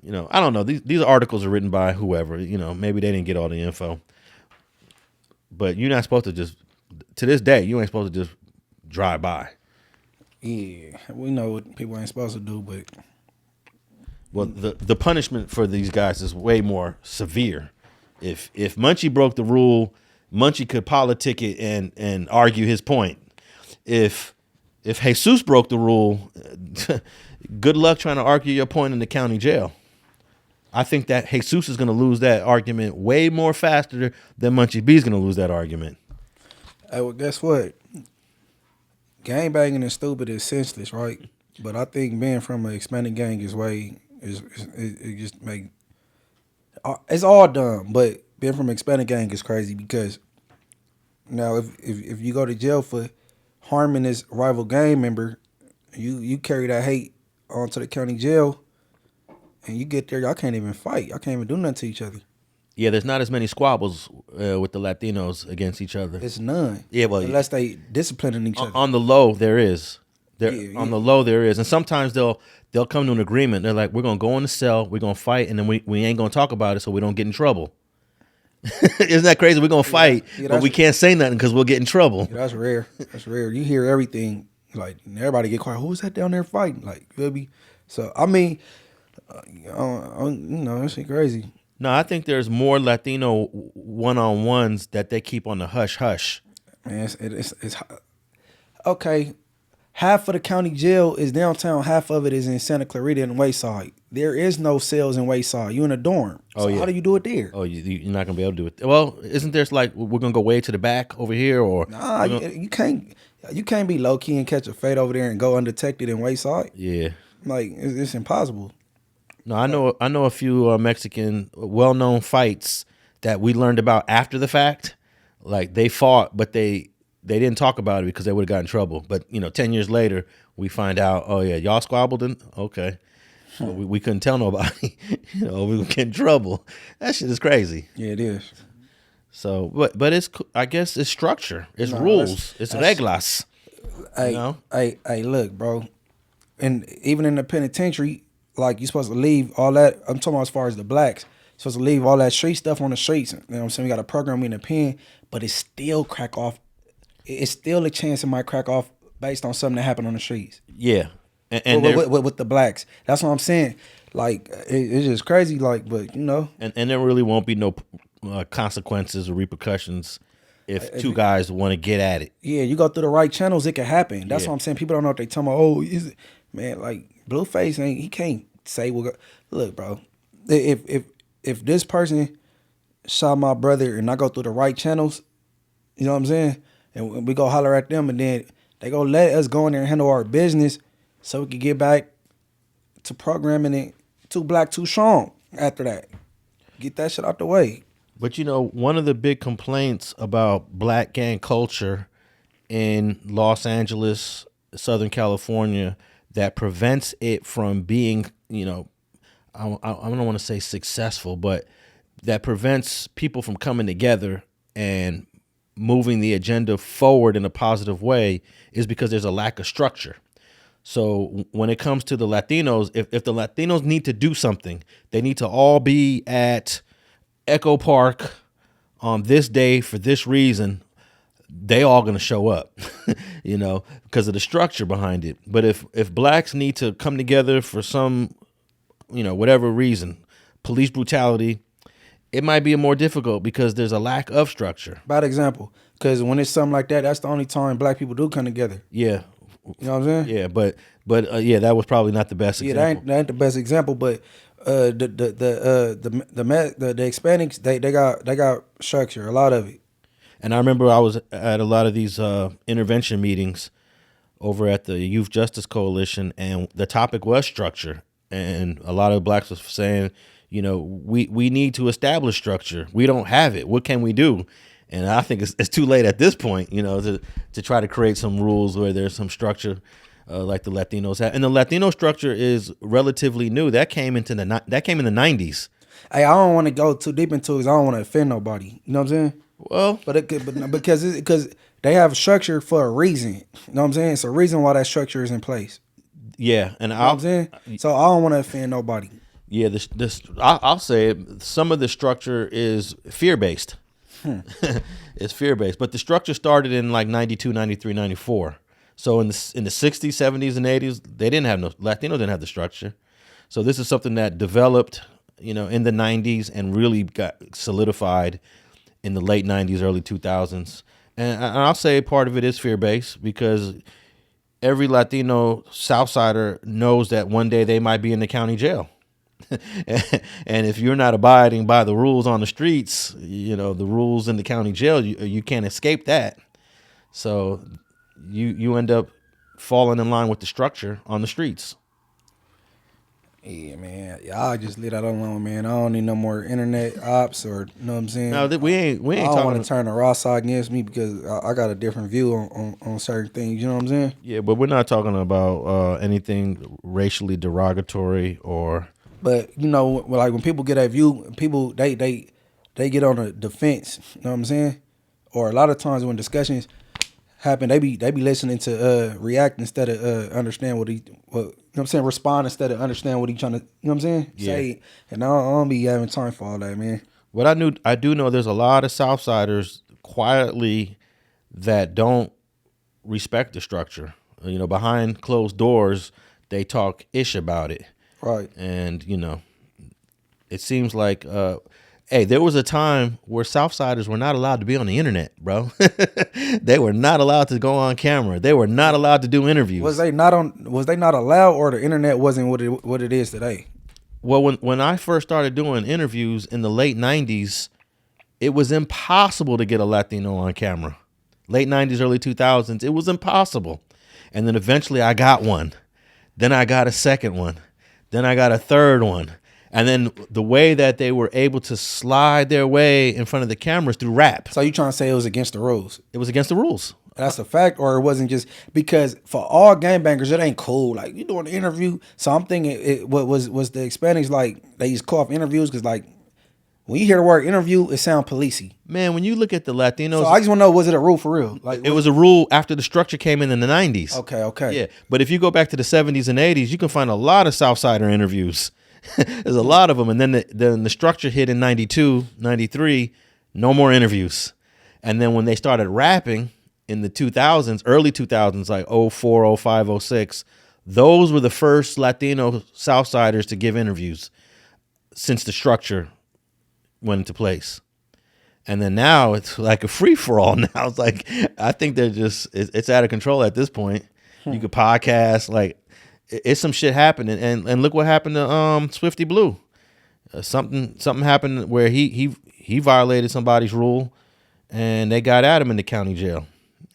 I don't know. These articles are written by whoever, maybe they didn't get all the info. But you're not supposed to just, to this day, you ain't supposed to just drive by. Yeah, we know what people ain't supposed to do, but. Well, the punishment for these guys is way more severe. If Munchie broke the rule, Munchie could politic it and argue his point. If Jesus broke the rule, good luck trying to argue your point in the county jail. I think that Jesus is going to lose that argument way more faster than Munchie B is going to lose that argument. Hey, well, guess what? Gangbanging is stupid, it's senseless, right? But I think being from an expanded gang it just make it's all dumb. But being from an expanded gang is crazy, because now if you go to jail for harming this rival gang member, you carry that hate onto the county jail, and you get there, y'all can't even fight. Y'all can't even do nothing to each other. Yeah, there's not as many squabbles with the Latinos against each other. It's none. Yeah, well, unless they disciplining each other. On the low, there is. On the low, there is, and sometimes they'll come to an agreement. They're like, we're gonna go in the cell, we're gonna fight, and then we ain't gonna talk about it, so we don't get in trouble. Isn't that crazy? We're gonna fight, but we can't say nothing because we'll get in trouble. Yeah, that's rare. That's rare. You hear everything, like everybody get quiet. Who's that down there fighting? Like, feel me? So I mean, That shit crazy. No, I think there's more Latino one-on-ones that they keep on the hush hush. Man, it's okay. Half of the county jail is downtown. Half of it is in Santa Clarita and Wayside. There is no cells in Wayside. You in a dorm. So how do you do it there? Oh, you're not gonna be able to do it. Well, isn't there like we're gonna go way to the back over here, or Nah, you can't. You can't be low key and catch a fade over there and go undetected in Wayside. Yeah. Like it's impossible. No, I know a few Mexican well-known fights that we learned about after the fact. Like they fought, but they didn't talk about it because they would have got in trouble. But 10 years later, we find out, oh yeah, y'all squabbled. Okay, well, we couldn't tell nobody. We would get in trouble. That shit is crazy. Yeah, it is. So, but it's, I guess it's structure, it's rules, it's reglas. Hey, look, bro, and even in the penitentiary, like you're supposed to leave all that. I'm talking about as far as the blacks, you're supposed to leave all that street stuff on the streets. You know what I'm saying? We got a program in the pen, but it's still crack off. It's still a chance it might crack off based on something that happened on the streets. Yeah, and with the blacks, that's what I'm saying. Like it's just crazy. Like, but and there really won't be no consequences or repercussions if two guys want to get at it. Yeah, you go through the right channels, it can happen. That's what I'm saying. People don't know what they talking about. Oh, is it, man? Like Blueface he can't say look, bro. If this person shot my brother and I go through the right channels, you know what I'm saying, and we go holler at them, and then they go let us go in there and handle our business, so we can get back to programming it too black, too strong. After that, get that shit out the way. But one of the big complaints about black gang culture in Los Angeles, Southern California, that prevents it from being, I don't want to say successful, but that prevents people from coming together and moving the agenda forward in a positive way is because there's a lack of structure. So when it comes to the Latinos, if the Latinos need to do something, they need to all be at Echo Park on this day for this reason. They all going to show up, because of the structure behind it. But if blacks need to come together for some, whatever reason, police brutality, it might be more difficult because there's a lack of structure. Bad example, because when it's something like that, that's the only time black people do come together. Yeah. You know what I'm saying? Yeah, but that was probably not the best example. That ain't the best example, but the Hispanics they got structure, a lot of it. And I remember I was at a lot of these intervention meetings over at the Youth Justice Coalition, and the topic was structure. And a lot of blacks was saying, we need to establish structure. We don't have it. What can we do? And I think it's too late at this point, to try to create some rules where there's some structure like the Latinos have. And the Latino structure is relatively new. That came in the 90s. Hey, I don't want to go too deep into it because I don't want to offend nobody. You know what I'm saying? Well, but because they have structure for a reason. You know what I'm saying? It's a reason why that structure is in place. Yeah, and you know what I'm saying? So I don't want to offend nobody. Yeah, I'll say it, some of the structure is fear-based. It's fear-based, but the structure started in like 92, 93, 94. So in the 60s, 70s, and 80s, Latinos didn't have the structure. So this is something that developed, in the 90s and really got solidified in the late 90s, early 2000s. And I'll say part of it is fear-based because every Latino Southsider knows that one day they might be in the county jail. And if you're not abiding by the rules on the streets, the rules in the county jail, you can't escape that. So you end up falling in line with the structure on the streets. Yeah, man. Y'all just leave that alone, man. I don't need no more internet ops or, you know what I'm saying? No, we ain't I don't want to turn the raw side against me because I got a different view on certain things. You know what I'm saying? Yeah, but we're not talking about anything racially derogatory or. But like when people get that view, people they get on the defense. You know what I'm saying? Or a lot of times when discussions happen, they be listening to react instead of understand what you know what I'm saying, respond instead of understand what he trying to, you know what I'm saying, say. And I don't be having time for all that, man. What I do know there's a lot of Southsiders quietly that don't respect the structure. Behind closed doors, they talk ish about it. Right. And it seems like hey, there was a time where Southsiders were not allowed to be on the internet, bro. They were not allowed to go on camera. They were not allowed to do interviews. Was they not allowed, or the internet wasn't what it is today? Well, when I first started doing interviews in the late 90s, it was impossible to get a Latino on camera. Late 90s, early 2000s, it was impossible. And then eventually I got one. Then I got a second one. Then I got a third one. And then the way that they were able to slide their way in front of the cameras through rap. So you trying to say it was against the rules? It was against the rules. That's a fact, or it wasn't just because for all gangbangers, it ain't cool. Like, you doing an interview. So I'm thinking what was the Hispanics like, they used to call off interviews because, like, when you hear the word interview, it sounds policey. Man, when you look at the Latinos. So I just want to know, was it a rule for real? Like, it was a rule after the structure came in the 90s. Okay. Yeah, but if you go back to the 70s and 80s, you can find a lot of Southsider interviews. There's a lot of them. And then the structure hit in 92, 93, no more interviews. And then when they started rapping in the 2000s, early 2000s, like 04, 05, 06, those were the first Latino Southsiders to give interviews since the structure went into place. And then now it's like a free-for-all now. It's like, I think they're just, it's out of control at this point. You could podcast, like, it's some shit happening. And look what happened to Swifty Blue. Something happened where he violated somebody's rule, and they got at him in the county jail.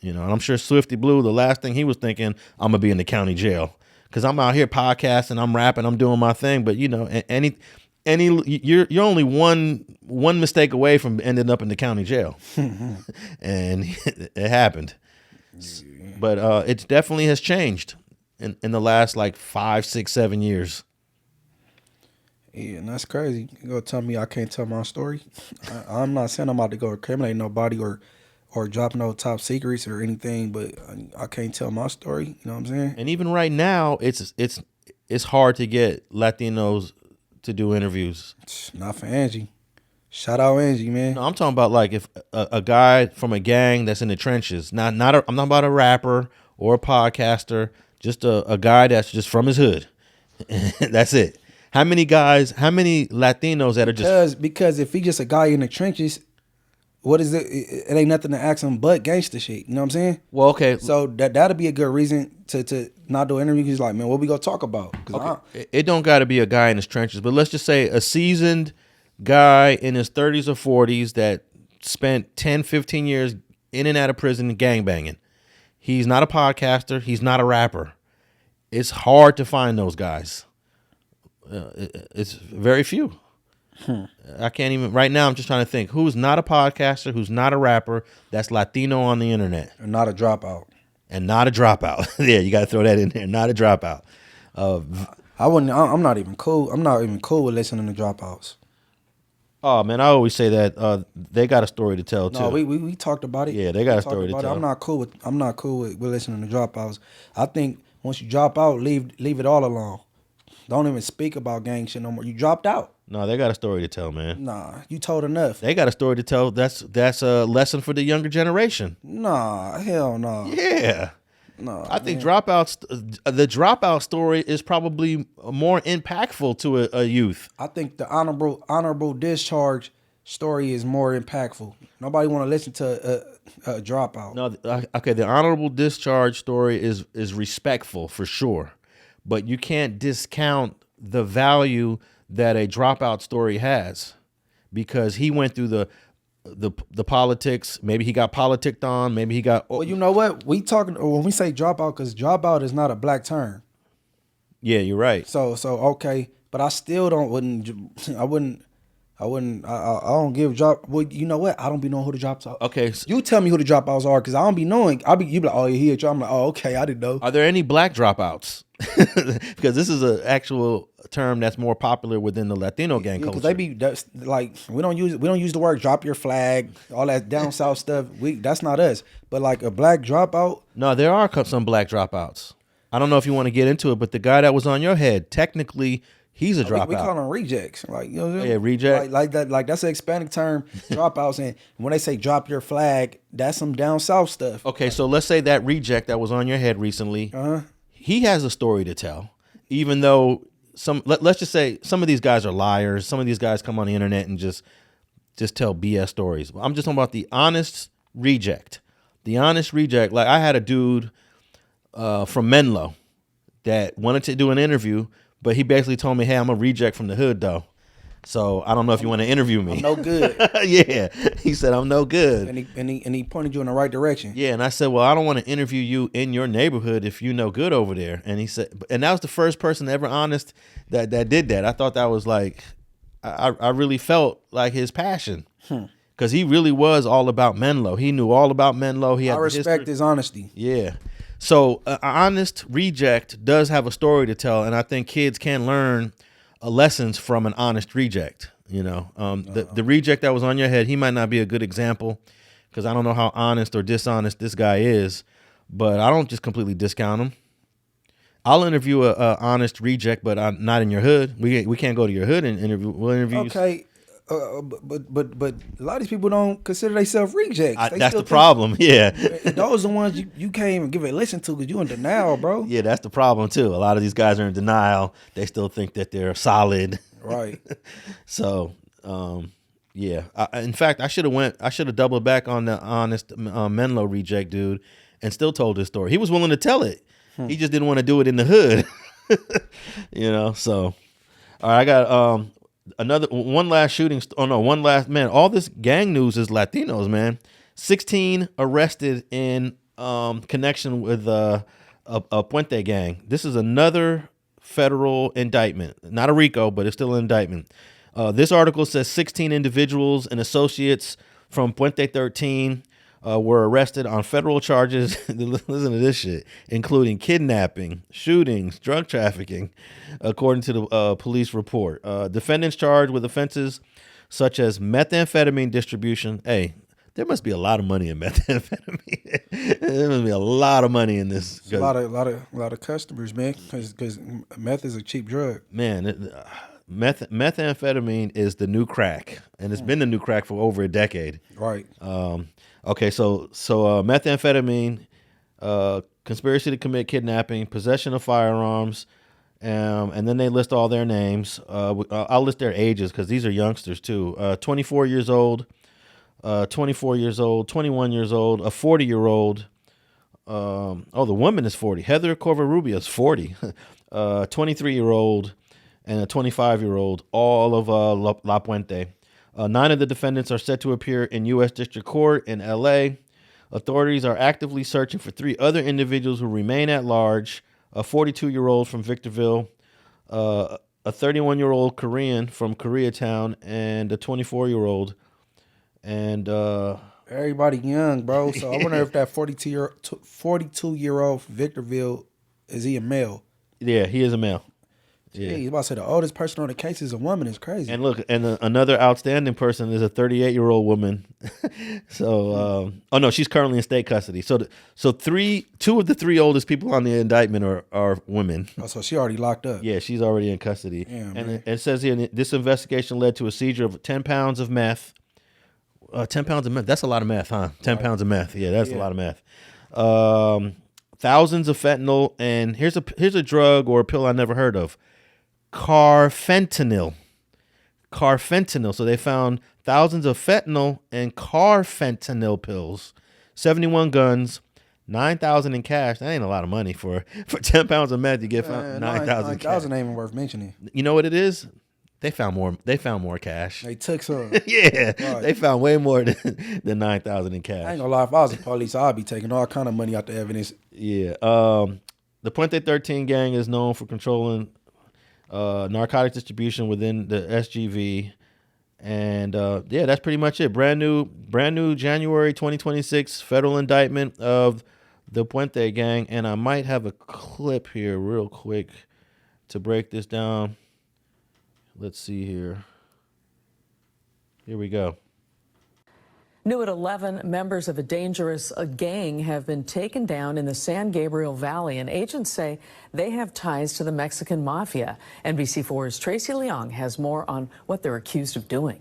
And I'm sure Swifty Blue, the last thing he was thinking, I'm gonna be in the county jail because I'm out here podcasting, I'm rapping, I'm doing my thing. But you're only one mistake away from ending up in the county jail, and it happened. But it definitely has changed in the last like 5, 6, 7 years. Yeah, and that's crazy. You gonna tell me I can't tell my story? I'm not saying I'm about to go incriminate nobody or drop no top secrets or anything, but I can't tell my story. You know what I'm saying? And even right now, it's hard to get Latinos to do interviews. Not for Angie. Shout out Angie, man. No, I'm talking about like if a guy from a gang that's in the trenches. I'm not about a rapper or a podcaster. Just a guy that's just from his hood. That's it. How many Latinos that are just because if he just a guy in the trenches, what is it? It ain't nothing to ask him but gangster shit. You know what I'm saying? Well, okay. So that'll be a good reason to not do an interview. He's like, man, what we gonna talk about? Okay. It don't got to be a guy in his trenches, but let's just say a seasoned guy in his 30s or 40s that spent 10, 15 years in and out of prison gangbanging. He's not a podcaster. He's not a rapper. It's hard to find those guys. It's very few. I can't even right now. I'm just trying to think who's not a podcaster, who's not a rapper, that's Latino on the internet, and not a dropout. Yeah, you got to throw that in there. Not a dropout. I'm not even cool. I'm not even cool with listening to dropouts. Oh man, I always say that they got a story to tell too. No, we talked about it. Yeah, they got a story to tell. I'm not cool with listening to dropouts. I think once you drop out, leave it all alone. Don't even speak about gang shit no more. You dropped out. No, they got a story to tell, man. Nah, you told enough. They got a story to tell. That's a lesson for the younger generation. Nah, hell no. Yeah. No. I think the dropout story is probably more impactful to a youth. I think the honorable discharge story is more impactful. Nobody want to listen to a dropout. No, okay, the honorable discharge story is respectful for sure, but you can't discount the value that a dropout story has, because he went through the politics. Maybe he got politicked on. Maybe he got. Well, you know what we talking when we say dropout, because dropout is not a black term. Yeah, you're right. So okay, but I still I don't give drop. Well, you know what? I don't be knowing who the dropouts are. Okay, you tell me who the dropouts are, because I don't be knowing. You be like, oh, he a drop. I'm like, oh, okay, I didn't know. Are there any black dropouts? Because this is an actual term that's more popular within the Latino gang culture. Because they be like, we don't use the word drop your flag, all that down south stuff. That's not us. But like a black dropout. No, there are some black dropouts. I don't know if you want to get into it, but the guy that was on your head, technically, he's a dropout. We call them rejects. Like, you know what I'm saying? Yeah, reject. Like that. Like that's a Hispanic term, dropouts. And when they say drop your flag, that's some down south stuff. Okay, so let's say that reject that was on your head recently. He has a story to tell, even though let's just say some of these guys are liars. Some of these guys come on the internet and just tell BS stories. I'm just talking about the honest reject. The honest reject. Like I had a dude from Menlo that wanted to do an interview, but he basically told me, "Hey, I'm a reject from the hood, though. So I don't know if you want to interview me." I'm no good. Yeah, he said I'm no good. And he pointed you in the right direction. Yeah, and I said, "Well, I don't want to interview you in your neighborhood if you no good over there." And he said, and that was the first person ever honest that did that. I thought that was like, I really felt like his passion. Because he really was all about Menlo. He knew all about Menlo. He had I respect his honesty. Yeah. So an honest reject does have a story to tell, and I think kids can learn lessons from an honest reject. You know, the reject that was on your head, he might not be a good example because I don't know how honest or dishonest this guy is, but I don't just completely discount him. I'll interview a honest reject, but I'm not in your hood. We can't go to your hood and interview. We'll interview you. Okay. But a lot of these people don't consider themselves rejects. That's the problem. Yeah. Those are the ones you can't even give a listen to because you in denial, bro. Yeah, that's the problem too. A lot of these guys are in denial. They still think that they're solid. Right. So, yeah. In fact, I should have doubled back on the honest Menlo reject dude and still told his story. He was willing to tell it. He just didn't want to do it in the hood. You know, so all right, I got one last man. All this gang news is Latinos, man. 16 arrested in connection with a Puente gang. This is another federal indictment, not a RICO, but it's still an indictment. This article says 16 individuals and associates from Puente 13 were arrested on federal charges. Listen to this shit, including kidnapping, shootings, drug trafficking, according to the police report. Defendants charged with offenses such as methamphetamine distribution. Hey, there must be a lot of money in methamphetamine. There must be a lot of money in this. A lot of customers, man, because meth is a cheap drug. Man, methamphetamine is the new crack, and it's been the new crack for over a decade. Right. Okay, so methamphetamine, conspiracy to commit kidnapping, possession of firearms, and then they list all their names. I'll list their ages because these are youngsters too. 24 years old, 24 years old, 21 years old, a 40-year-old. The woman is 40. Heather Covarrubias is 40. 23-year-old and a 25-year-old, all of La Puente. 9 of the defendants are set to appear in U.S. District Court in L.A. Authorities are actively searching for 3 other individuals who remain at large, a 42-year-old from Victorville, a 31-year-old Korean from Koreatown, and a 24-year-old. And everybody young, bro. So I wonder if that 42-year-old from Victorville, is he a male? Yeah, he is a male. Yeah, he's about to say the oldest person on the case is a woman. Is crazy. And look, and another outstanding person is a 38-year-old woman. So, no, she's currently in state custody. So 2 of the 3 oldest people on the indictment are women. Oh, so she already locked up. Yeah, she's already in custody. Damn, and it says here, this investigation led to a seizure of 10 pounds of meth. 10 pounds of meth. That's a lot of meth, huh? 10 pounds of meth. Yeah, that's a lot of meth. Thousands of fentanyl, and here's a drug or a pill I never heard of. Carfentanil. So they found thousands of fentanyl and carfentanil pills, 71 guns, 9,000 in cash. That ain't a lot of money for 10 pounds of meth. You get 9,000. 9,000 ain't even worth mentioning. You know what it is? They found more cash. They took some. Yeah, right. They found way more than 9,000 in cash. I ain't gonna lie. If I was the police, I'd be taking all kind of money out the evidence. Yeah. The Puente 13 gang is known for controlling narcotic distribution within the SGV, and that's pretty much it. Brand new January 2026 federal indictment of the Puente gang, and I might have a clip here real quick to break this down. Let's see here. Here we go. New at 11, members of a dangerous gang have been taken down in the San Gabriel Valley, and agents say they have ties to the Mexican mafia. NBC4's Tracy Leong has more on what they're accused of doing.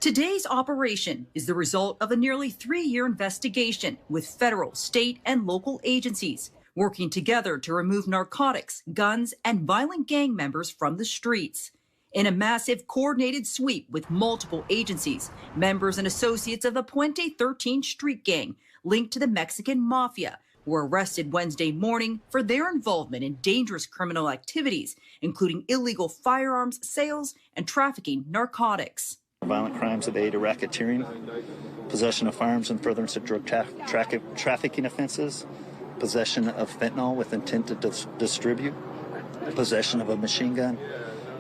Today's operation is the result of a nearly 3-year investigation with federal, state, and local agencies, working together to remove narcotics, guns, and violent gang members from the streets. In a massive coordinated sweep with multiple agencies, members and associates of the Puente 13 street gang linked to the Mexican mafia were arrested Wednesday morning for their involvement in dangerous criminal activities, including illegal firearms sales and trafficking narcotics. Violent crimes of aid or racketeering, possession of firearms and furtherance of drug trafficking offenses, possession of fentanyl with intent to distribute, possession of a machine gun,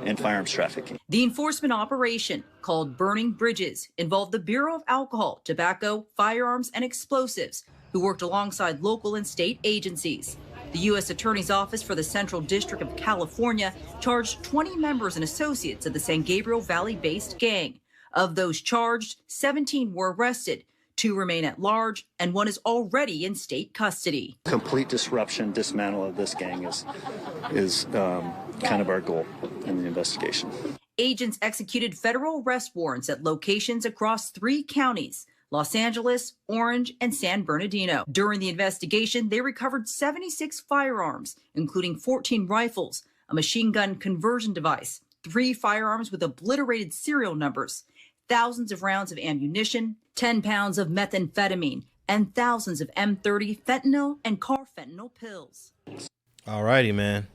and firearms trafficking. The enforcement operation, called Burning Bridges, involved the Bureau of Alcohol, Tobacco, Firearms, and Explosives, who worked alongside local and state agencies. The U.S. Attorney's Office for the Central District of California charged 20 members and associates of the San Gabriel Valley-based gang. Of those charged, 17 were arrested, 2 remain at large, and 1 is already in state custody. Complete disruption, dismantle of this gang is kind of our goal in the investigation. Agents executed federal arrest warrants at locations across 3 counties: Los Angeles, Orange, and San Bernardino. During the investigation, they recovered 76 firearms, including 14 rifles, a machine gun conversion device, 3 firearms with obliterated serial numbers, thousands of rounds of ammunition, 10 pounds of methamphetamine, and thousands of M30 fentanyl and carfentanil pills. All righty, man.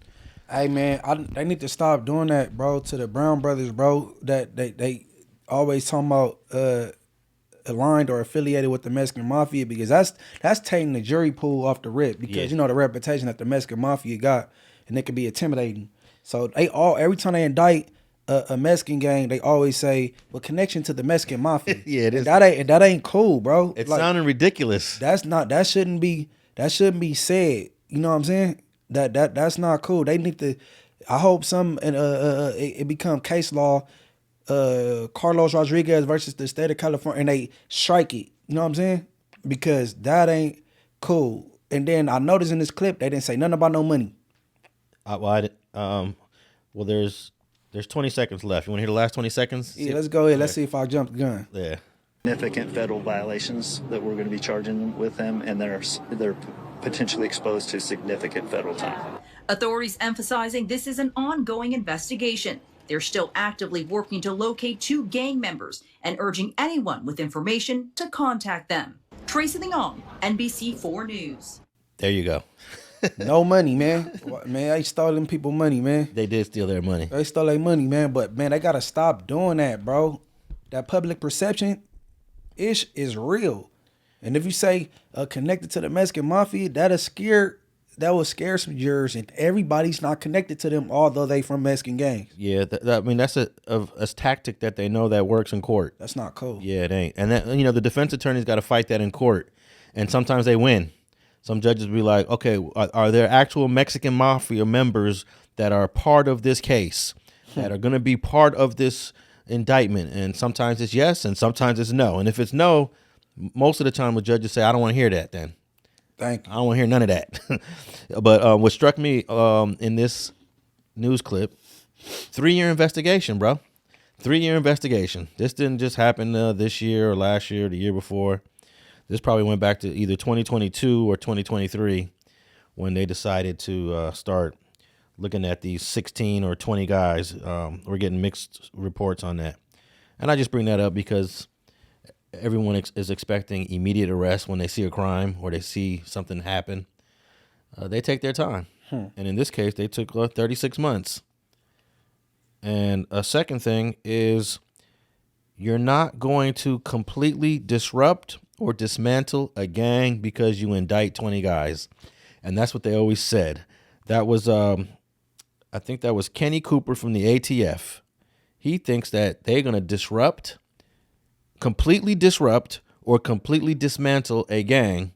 Hey man, they need to stop doing that, bro. To the Brown brothers, bro. That they always talking about aligned or affiliated with the Mexican mafia, because that's taking the jury pool off the rip, because you know the reputation that the Mexican mafia got, and it can be intimidating. So every time they indict a Mexican gang, they always say, "Well, connection to the Mexican mafia." Yeah, it is. That ain't cool, bro. It's like, sounding ridiculous. that shouldn't be said. You know what I'm saying? That's not cool. They need to. I hope it become case law. Carlos Rodriguez versus the state of California, and they strike it. You know what I'm saying? Because that ain't cool. And then I noticed in this clip they didn't say nothing about no money. Well, there's 20 seconds left. You want to hear the last 20 seconds? Yeah, let's go ahead. Let's see if I jump the gun. Yeah. Significant federal violations that we're going to be charging with them, and they're potentially exposed to significant federal time. Authorities emphasizing this is an ongoing investigation. They're still actively working to locate 2 gang members and urging anyone with information to contact them. Tracy Leong, NBC4 News. There you go. No money, man. Man, they stole them people money, man. They did steal their money. They stole their money, man. But man, they gotta stop doing that, bro. That public perception is real. And if you say connected to the Mexican mafia, that will scare some jurors, and everybody's not connected to them, although they from Mexican gangs. Yeah, I mean that's a tactic that they know that works in court. That's not cool. Yeah, it ain't. And that, the defense attorney's got to fight that in court, and sometimes they win. Some judges be like, okay, are there actual Mexican mafia members that are part of this case, that are going to be part of this indictment? And sometimes it's yes, and sometimes it's no. And if it's no, most of the time the judges say, I don't want to hear that then. Thank you. I don't want to hear none of that. But what struck me in this news clip, 3-year investigation, bro. 3-year investigation. This didn't just happen this year or last year or the year before. This probably went back to either 2022 or 2023 when they decided to start looking at these 16 or 20 guys. We're getting mixed reports on that. And I just bring that up because everyone is expecting immediate arrest when they see a crime or they see something happen. They take their time. And in this case, they took 36 months. And a second thing is you're not going to completely disrupt or dismantle a gang because you indict 20 guys. And that's what they always said. That was, I think that was Kenny Cooper from the ATF. He thinks that they're going to completely disrupt or completely dismantle a gang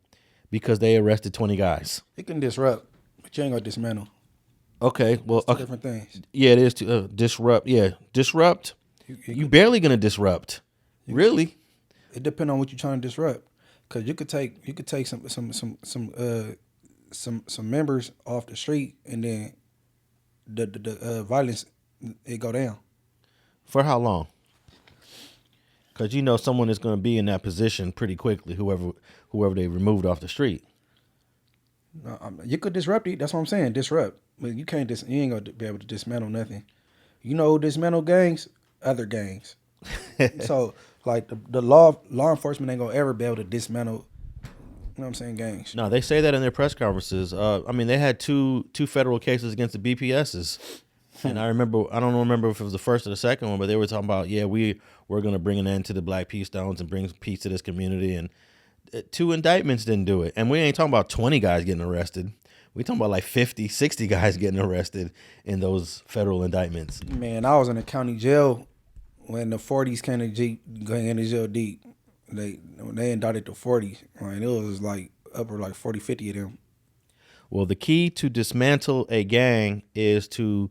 because they arrested 20 guys. It can disrupt, but you ain't gonna dismantle. Okay, well, Two different things. Yeah, it is to disrupt. Yeah, disrupt. You barely gonna disrupt, really. It depends on what you're trying to disrupt, because you could take some members off the street, and then the violence it go down. For how long? Because someone is going to be in that position pretty quickly. Whoever they removed off the street. No, you could disrupt it. That's what I'm saying. Disrupt, but you can't. You ain't gonna be able to dismantle nothing. You know who dismantle gangs? Other gangs. So like the law enforcement ain't gonna ever be able to dismantle. You know what I'm saying? Gangs. No, they say that in their press conferences. I mean, they had two federal cases against the BPSs. And I don't remember if it was the first or the second one, but they were talking about, we're going to bring an end to the Black Peace Stones and bring peace to this community. And 2 indictments didn't do it. And we ain't talking about 20 guys getting arrested. We talking about like 50, 60 guys getting arrested in those federal indictments. Man, I was in the county jail when the 40s came to Jeep going into jail deep. They indicted the 40s. Like, it was like upper like 40, 50 of them. Well, the key to dismantle a gang is to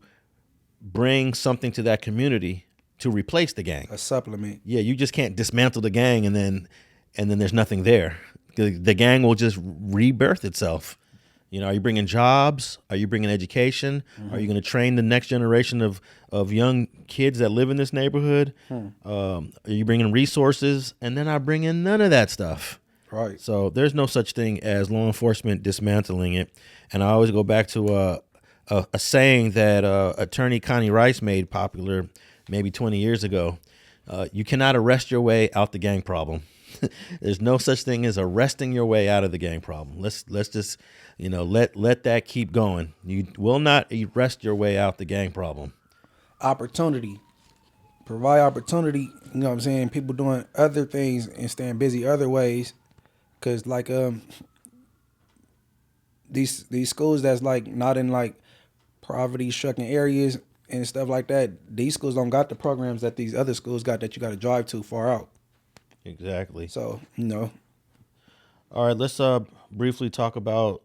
bring something to that community to replace the gang. A supplement. Yeah, you just can't dismantle the gang and then there's nothing there. The gang will just rebirth itself. You know, are you bringing jobs? Are you bringing education? Mm-hmm. Are you going to train the next generation of young kids that live in this neighborhood? Are you bringing resources? And then I bring in none of that stuff. Right. So there's no such thing as law enforcement dismantling it. And I always go back to a saying that attorney Connie Rice made popular maybe 20 years ago. You cannot arrest your way out the gang problem. There's no such thing as arresting your way out of the gang problem. Let's just, let that keep going. You will not arrest your way out the gang problem. Opportunity. Provide opportunity. You know what I'm saying? People doing other things and staying busy other ways. Cause like these schools that's like not in like poverty-stricken areas and stuff like that, these schools don't got the programs that these other schools got that you got to drive to far out. Exactly. So, All right, let's briefly talk about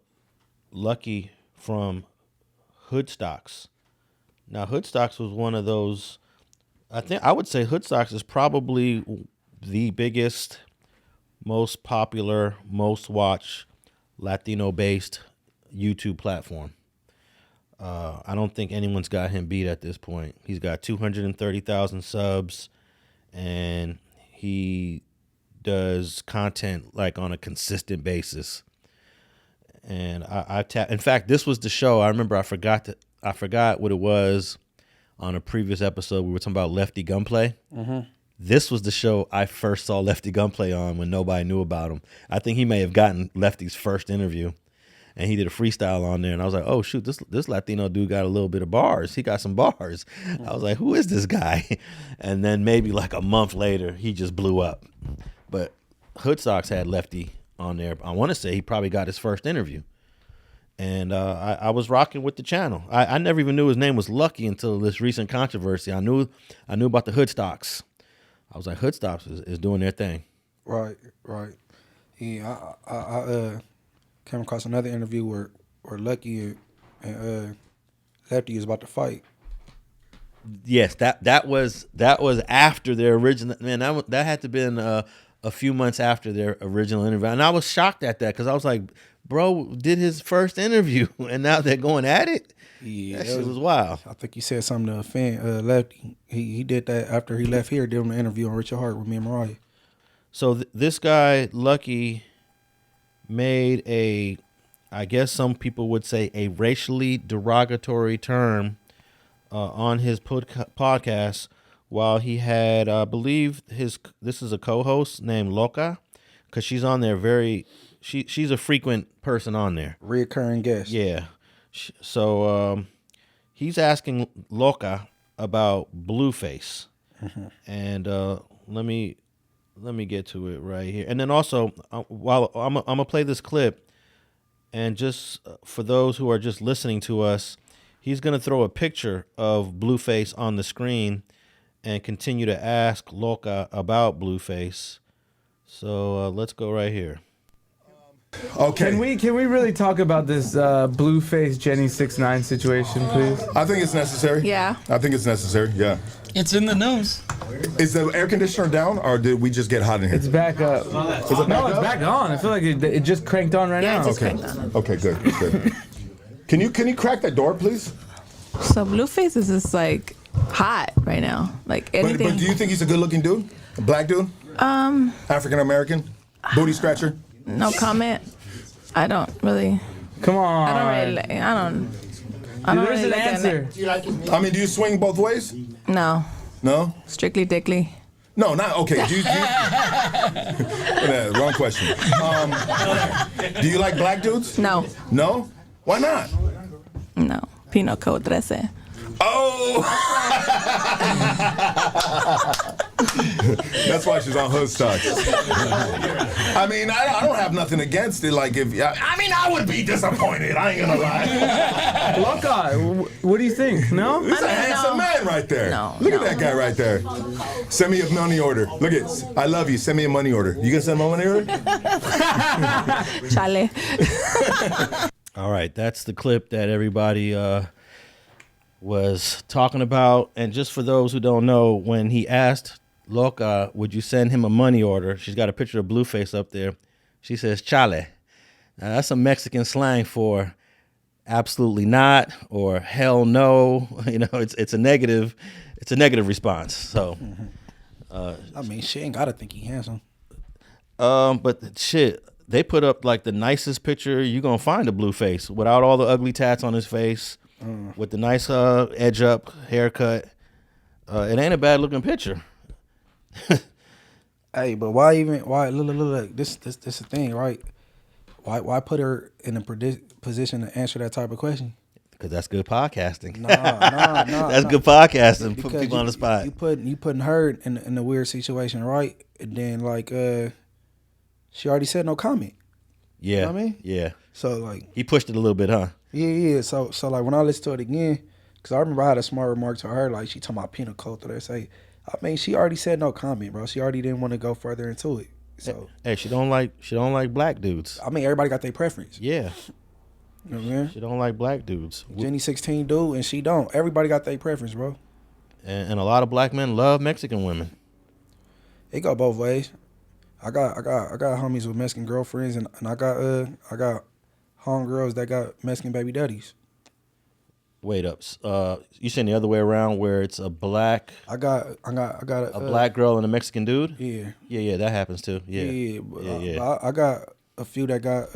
Lucky from Hoodstocks. Now, Hoodstocks was one of those, I would say Hoodstocks is probably the biggest, most popular, most watched Latino-based YouTube platform. I don't think anyone's got him beat at this point. He's got 230,000 subs, and he does content like on a consistent basis. And in fact, this was the show. I remember I forgot what it was on a previous episode. We were talking about Lefty Gunplay. Mm-hmm. This was the show I first saw Lefty Gunplay on when nobody knew about him. I think he may have gotten Lefty's first interview, and he did a freestyle on there. And I was like, oh, shoot, this Latino dude got a little bit of bars. He got some bars. I was like, who is this guy? And then maybe like a month later, he just blew up. But Hoodstocks had Lefty on there. I want to say he probably got his first interview. And I was rocking with the channel. I never even knew his name was Lucky until this recent controversy. I knew about the Hoodstocks. I was like, Hoodstocks is doing their thing. Right. Yeah, I came across another interview where Lucky and Lefty is about to fight. Yes, that was after their original. Man, that had to have been a few months after their original interview, and I was shocked at that because I was like, bro, did his first interview, and now they're going at it. Yeah, that shit was wild. I think he said something to offend Lefty. He did that after he left here. Did an interview on Richard Hart with me and Mariah. So this guy Lucky made I guess some people would say a racially derogatory term on his podcast while he had, I believe this is a co-host named Loca, because she's on there she's a frequent person on there. Reoccurring guest. Yeah. So he's asking Loca about Blueface. Mm-hmm. And let me get to it right here. And then also, while I'm going to play this clip, and just for those who are just listening to us, he's going to throw a picture of Blueface on the screen and continue to ask Loca about Blueface. So let's go right here. Okay. Can we really talk about this Blueface Jenny 6ix9ine situation, please? I think it's necessary. Yeah. I think it's necessary. Yeah. It's in the news. Is the air conditioner down, or did we just get hot in here? It's back up. Is it back No, it's up? back on. I feel like it just cranked on right now. It just Okay. cranked on. Okay. Good. Can you crack that door, please? So Blueface is just like hot right now. Like anything. But do you think he's a good-looking dude? A black dude? African American? Booty scratcher? No comment. I don't really Come on. I don't really. I don't There's really an look at answer. I mean, do you swing both ways? No. No? Strictly dickly. No, not okay. Wrong question. Do you like black dudes? No. No? Why not? No. Pinot Code 13. Oh! That's why she's on Hoodstocks. I mean, I don't have nothing against it. Like, I would be disappointed. I ain't gonna lie. Loca, what do you think? No? This is a handsome man right there. Look at that guy right there. Send me a money order. Look at, I love you. Send me a money order. You gonna send my money order? Chale. All right, that's the clip that everybody was talking about. And just for those who don't know, when he asked Loca, would you send him a money order? She's got a picture of Blueface up there. She says, chale. Now, that's some Mexican slang for absolutely not or hell no. You know, it's a negative response. So, I mean, she ain't gotta think he handsome. but shit, they put up like the nicest picture you gonna find of Blueface without all the ugly tats on his face, with the nice edge up haircut. It ain't a bad looking picture. Hey, but why look, this the thing, right? Why put her in a position to answer that type of question? Because that's good podcasting. Nah. That's good podcasting. Put Because people on the spot. You putting her in a weird situation, right? And then like she already said no comment. Yeah. You know what I mean? Yeah. So like He pushed it a little bit, huh? yeah. So like when I listen to it again, because I remember I had a smart remark to her, like she talking about penal code that I say. I mean, she already said no comment, bro. She already didn't want to go further into it. So Hey, she don't like black dudes. I mean, everybody got their preference. Yeah. You know what I'm saying? She don't like black dudes. Jenny 16 do, and she don't. Everybody got their preference, bro. And a lot of black men love Mexican women. It go both ways. I got homies with Mexican girlfriends, and I got homegirls that got Mexican baby daddies. Wait up. You saying the other way around where it's a black I got a black girl and a Mexican dude? Yeah. Yeah, that happens too. Yeah. Yeah. I got a few that got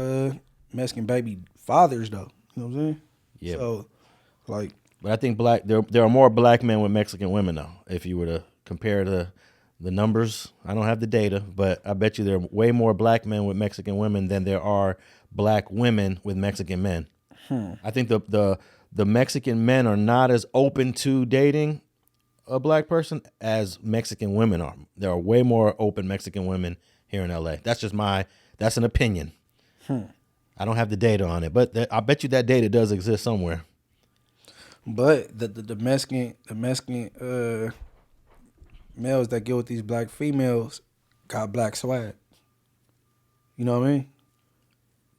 Mexican baby fathers though. You know what I'm saying? Yeah. So like, But I think there are more black men with Mexican women though. If you were to compare the numbers, I don't have the data, but I bet you there are way more black men with Mexican women than there are black women with Mexican men. I think the Mexican men are not as open to dating a black person as Mexican women are. There are way more open Mexican women here in LA. That's an opinion. I don't have the data on it, but I bet you that data does exist somewhere. but the Mexican males that get with these black females got black swag. You know what I mean?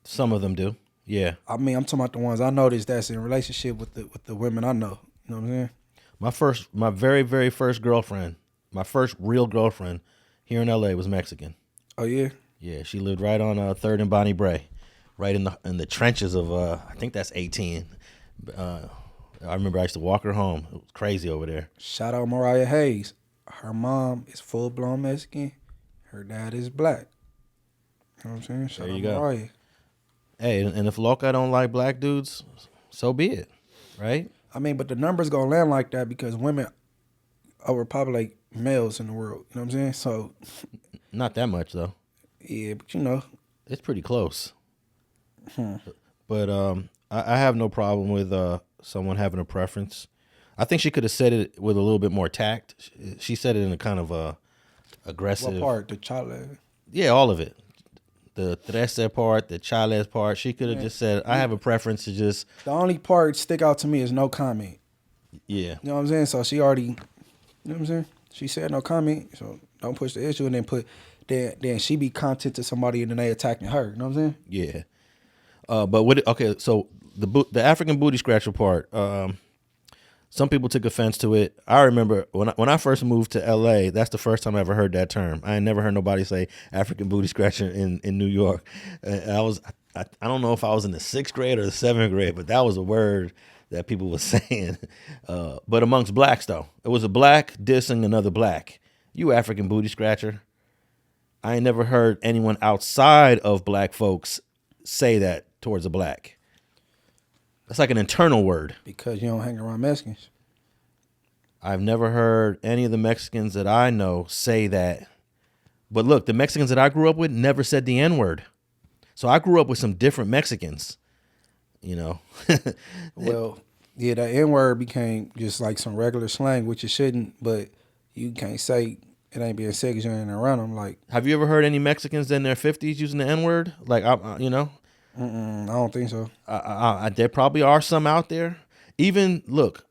Some of them do. Yeah. I mean, I'm talking about the ones I noticed that's in relationship with the women I know. You know what I'm saying? My very, very first girlfriend, my first real girlfriend here in LA was Mexican. Oh yeah? Yeah, she lived right on 3rd and Bonnie Bray, right in the trenches of I think that's 18. I remember I used to walk her home. It was crazy over there. Shout out Mariah Hayes. Her mom is full blown Mexican. Her dad is black. You know what I'm saying? Shout There out you go. Mariah. Hey, and if Loca don't like black dudes, so be it, right? I mean, but the numbers gonna land like that because women overpopulate males in the world. You know what I'm saying? So Not that much though. yeah, but you know, It's pretty close. But I have no problem with someone having a preference. I think she could have said it with a little bit more tact. She said it in a kind of aggressive. what part? The child. Yeah, all of it. The trece part, the chales part. She could have just said, I have a preference to just. The only part stick out to me is no comment. Yeah. You know what I'm saying? So she already, you know what I'm saying? She said no comment, so don't push the issue, and then she be content to somebody and then they attacking her. You know what I'm saying? Yeah. So the African booty scratcher part, some people took offense to it. I remember when I first moved to LA, that's the first time I ever heard that term. I ain't never heard nobody say African booty scratcher in New York. I don't know if I was in the 6th grade or the 7th grade, but that was a word that people were saying. But amongst blacks though, it was a black dissing another black. You African booty scratcher. I ain't never heard anyone outside of black folks say that towards a black. That's like an internal word. Because you don't hang around Mexicans. I've never heard any of the Mexicans that I know say that. But look, the Mexicans that I grew up with never said the N-word. So I grew up with some different Mexicans, you know. Well, yeah, that N-word became just like some regular slang, which it shouldn't, but you can't say it ain't being said because you ain't around them. Like, have you ever heard any Mexicans in their 50s using the N-word? Like, you know? I don't think so. There probably are some out there. Even, look,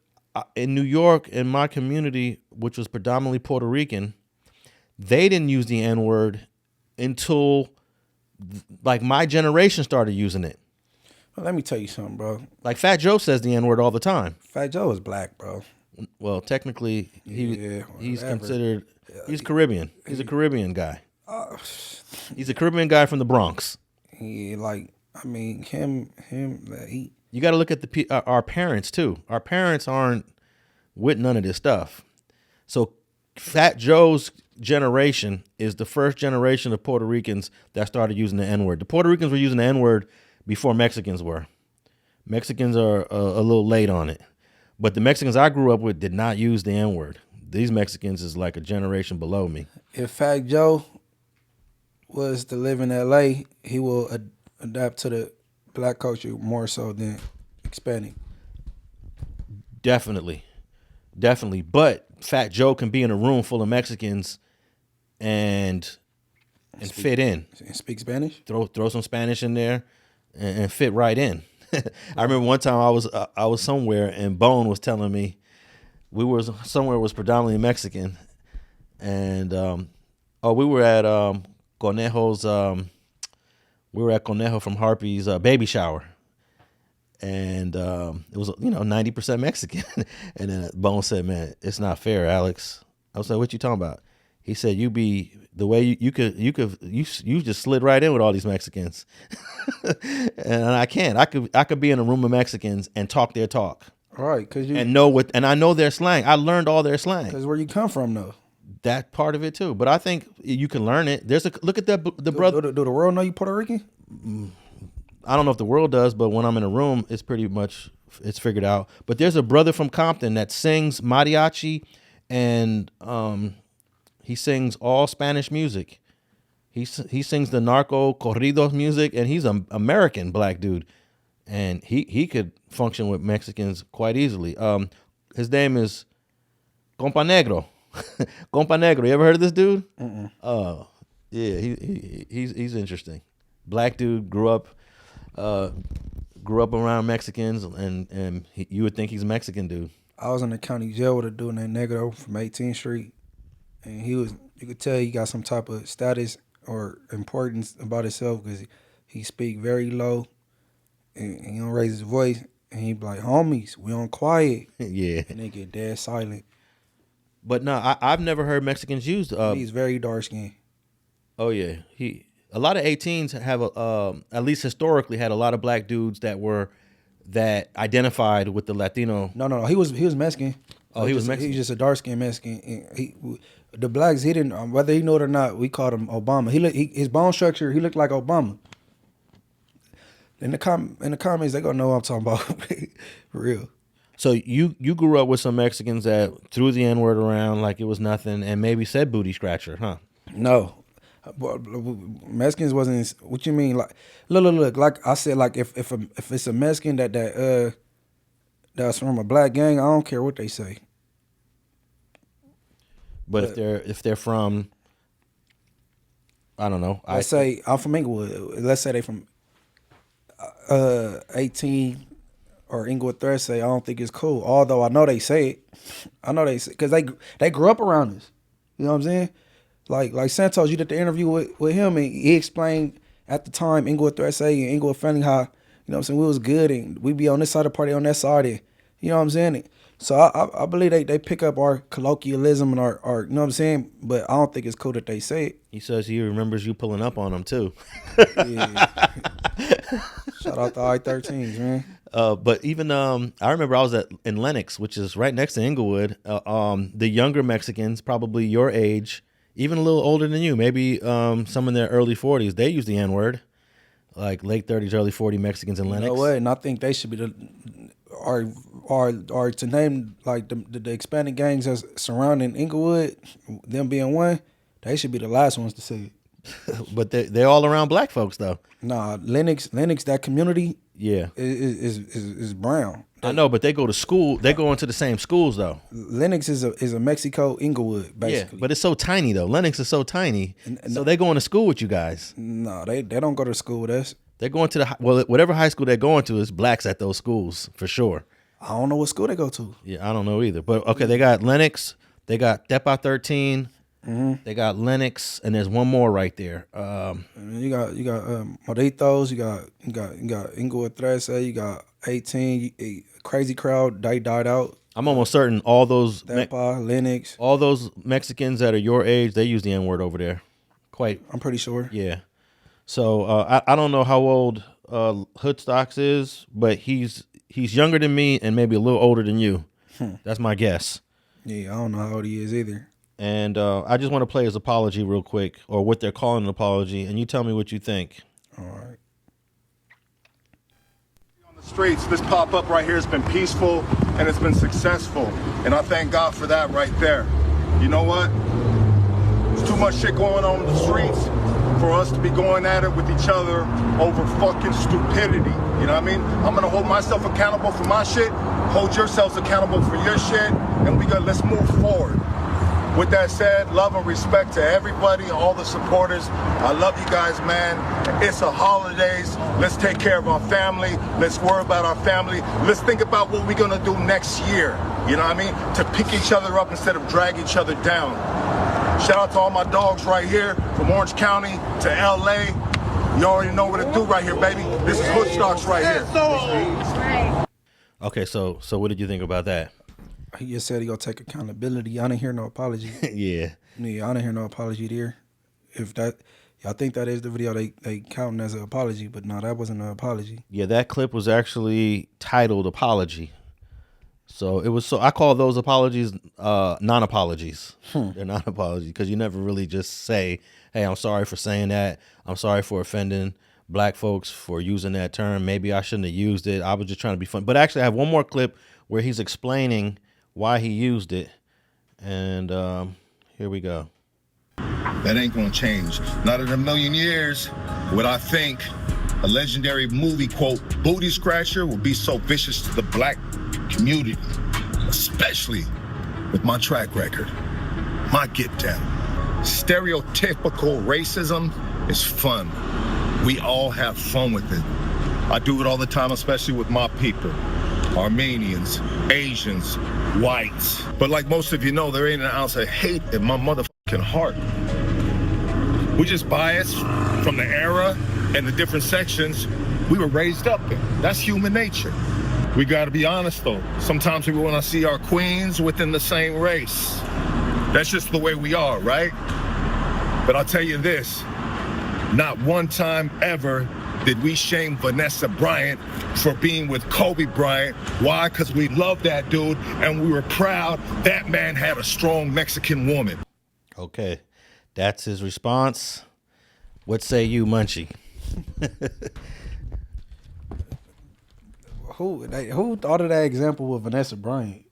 in New York, in my community, which was predominantly Puerto Rican, they didn't use the N-word until, like, my generation started using it. Well, let me tell you something, bro. Like, Fat Joe says the N-word all the time. Fat Joe is black, bro. Well, technically, he's whatever. considered, he's Caribbean. He's a Caribbean guy. He's a Caribbean guy from the Bronx. Yeah, like, I mean, him, he... You got to look at our parents, too. Our parents aren't with none of this stuff. So Fat Joe's generation is the first generation of Puerto Ricans that started using the N-word. The Puerto Ricans were using the N-word before Mexicans were. Mexicans are a little late on it. But the Mexicans I grew up with did not use the N-word. These Mexicans is like a generation below me. If Fat Joe was to live in L.A., he will adapt to the black culture more so than Hispanic. Definitely. But Fat Joe can be in a room full of Mexicans and fit in. And speak Spanish? Throw some Spanish in there and fit right in. I remember one time I was somewhere and Bone was telling me we were somewhere was predominantly Mexican, and we were at Conejo's. We were at Conejo from Harpy's baby shower, and it was 90% Mexican. And then Bone said, "Man, it's not fair, Alex." I was like, "What you talking about?" He said, "You be the way you just slid right in with all these Mexicans." And I can't. I could be in a room of Mexicans and talk their talk. Right, and I know their slang. I learned all their slang. Because where you come from, though. That part of it too, but I think you can learn it. Look at that the brother. Do the world know you Puerto Rican? I don't know if the world does, but when I'm in a room, it's pretty much figured out. But there's a brother from Compton that sings mariachi, and he sings all Spanish music. He sings the narco corridos music, and he's an American black dude, and he could function with Mexicans quite easily. His name is Compa Negro. Compa Negro. You ever heard of this dude? Yeah, he's interesting. Black dude, grew up around Mexicans, and you would think he's a Mexican dude. I was in the county jail with a dude named Negro from 18th Street, and you could tell he got some type of status or importance about himself because he speak very low, and he don't raise his voice, and he be like, "Homies, we on quiet." Yeah, and they get dead silent. But no, I've never heard Mexicans use. He's very dark skinned. Oh yeah, a lot of 18s have at least historically had a lot of black dudes that identified with the Latino. No, he was Mexican. Oh, he was Mexican. He was just a dark skinned Mexican. And the blacks, he didn't, whether he knew it or not, we called him Obama. His bone structure, he looked like Obama. In the comments, they gonna know what I'm talking about. For real. So you grew up with some Mexicans that threw the N-word around like it was nothing and maybe said booty scratcher, huh? No. Mexicans wasn't. What you mean? Like, look. Like I said, like if it's a Mexican that's from a black gang, I don't care what they say. But if they're from, I don't know. Let's say I'm from Inglewood. Let's say they from 18 or Inglewood Thursday. I don't think it's cool. Although I know they say it. I know they say because they grew up around us. You know what I'm saying? Like Santos, you did the interview with him, and he explained at the time Inglewood Thursday and Inglewood Friendly how, you know what I'm saying, we was good and we be on this side of the party, on that side, and you know what I'm saying? So I believe they pick up our colloquialism and our you know what I'm saying? But I don't think it's cool that they say it. He says he remembers you pulling up on him too. Yeah. Shout out to I-13s, man. But even I remember I was in Lenox, which is right next to Inglewood. The younger Mexicans, probably your age, even a little older than you, maybe some in their early 40s, they use the N-word. like late 30s, early 40s Mexicans in Lenox. No way, and I think they should be the or to name like the expanded gangs that's surrounding Inglewood, them being one, they should be the last ones to say it. But they're all around black folks though. Nah, Lenox, that community, Yeah, is brown. I know, but they go to school. They go into the same schools though. Lenox is a Mexico Inglewood, basically. Yeah, but it's so tiny though. Lenox is so tiny, so they going to school with you guys. No, they don't go to school with us. They're going to whatever high school they're going to is blacks at those schools for sure. I don't know what school they go to. Yeah, I don't know either. But okay, they got Lenox, they got Tepa 13, they got Lenox, and there's one more right there. And you got Moritos, you got Inglewood 13, you got 18, Crazy Crowd, they died out. I'm almost certain all those Tepa, Lenox. all those Mexicans that are your age, they use the N-word over there. I'm pretty sure. Yeah. So I don't know how old Hoodstocks is, but he's younger than me and maybe a little older than you. That's my guess. Yeah, I don't know how old he is either. And I just want to play his apology real quick, or what they're calling an apology, and you tell me what you think. All right. On the streets, this pop-up right here has been peaceful and it's been successful. And I thank God for that right there. You know what? There's too much shit going on in the streets for us to be going at it with each other over fucking stupidity. You know what I mean? I'm gonna hold myself accountable for my shit, hold yourselves accountable for your shit, and let's move forward. With that said, love and respect to everybody, all the supporters. I love you guys, man. It's the holidays. Let's take care of our family. Let's worry about our family. Let's think about what we're gonna do next year. You know what I mean? To pick each other up instead of drag each other down. Shout out to all my dogs right here from Orange County to LA. You already know what to do right here, baby. This is Hoodstocks right here. Okay, so what did you think about that? He just said he gonna take accountability. I didn't hear no apology. Yeah. Yeah, I didn't hear no apology there. If that, I think that is the video they counting as an apology, but no, that wasn't an apology. Yeah, that clip was actually titled "Apology." So it was. So I call those apologies non-apologies. They're not apologies because you never really just say, "Hey, I'm sorry for saying that. I'm sorry for offending black folks for using that term. Maybe I shouldn't have used it. I was just trying to be fun." But actually, I have one more clip where he's explaining why he used it, and here we go. That ain't gonna change. Not in a million years would I think a legendary movie quote, booty scratcher, will be so vicious to the black community, especially with my track record, my get down. Stereotypical racism is fun. We all have fun with it. I do it all the time, especially with my people. Armenians, Asians, whites. But like most of you know, there ain't an ounce of hate in my motherfucking heart. We just biased from the era and the different sections we were raised up in. That's human nature. We gotta be honest though. Sometimes we wanna see our queens within the same race. That's just the way we are, right? But I'll tell you this, not one time ever did we shame Vanessa Bryant for being with Kobe Bryant. Why? Because we loved that dude and we were proud that man had a strong Mexican woman. Okay, that's his response. What say you, Munchie? Who thought of that example with Vanessa Bryant?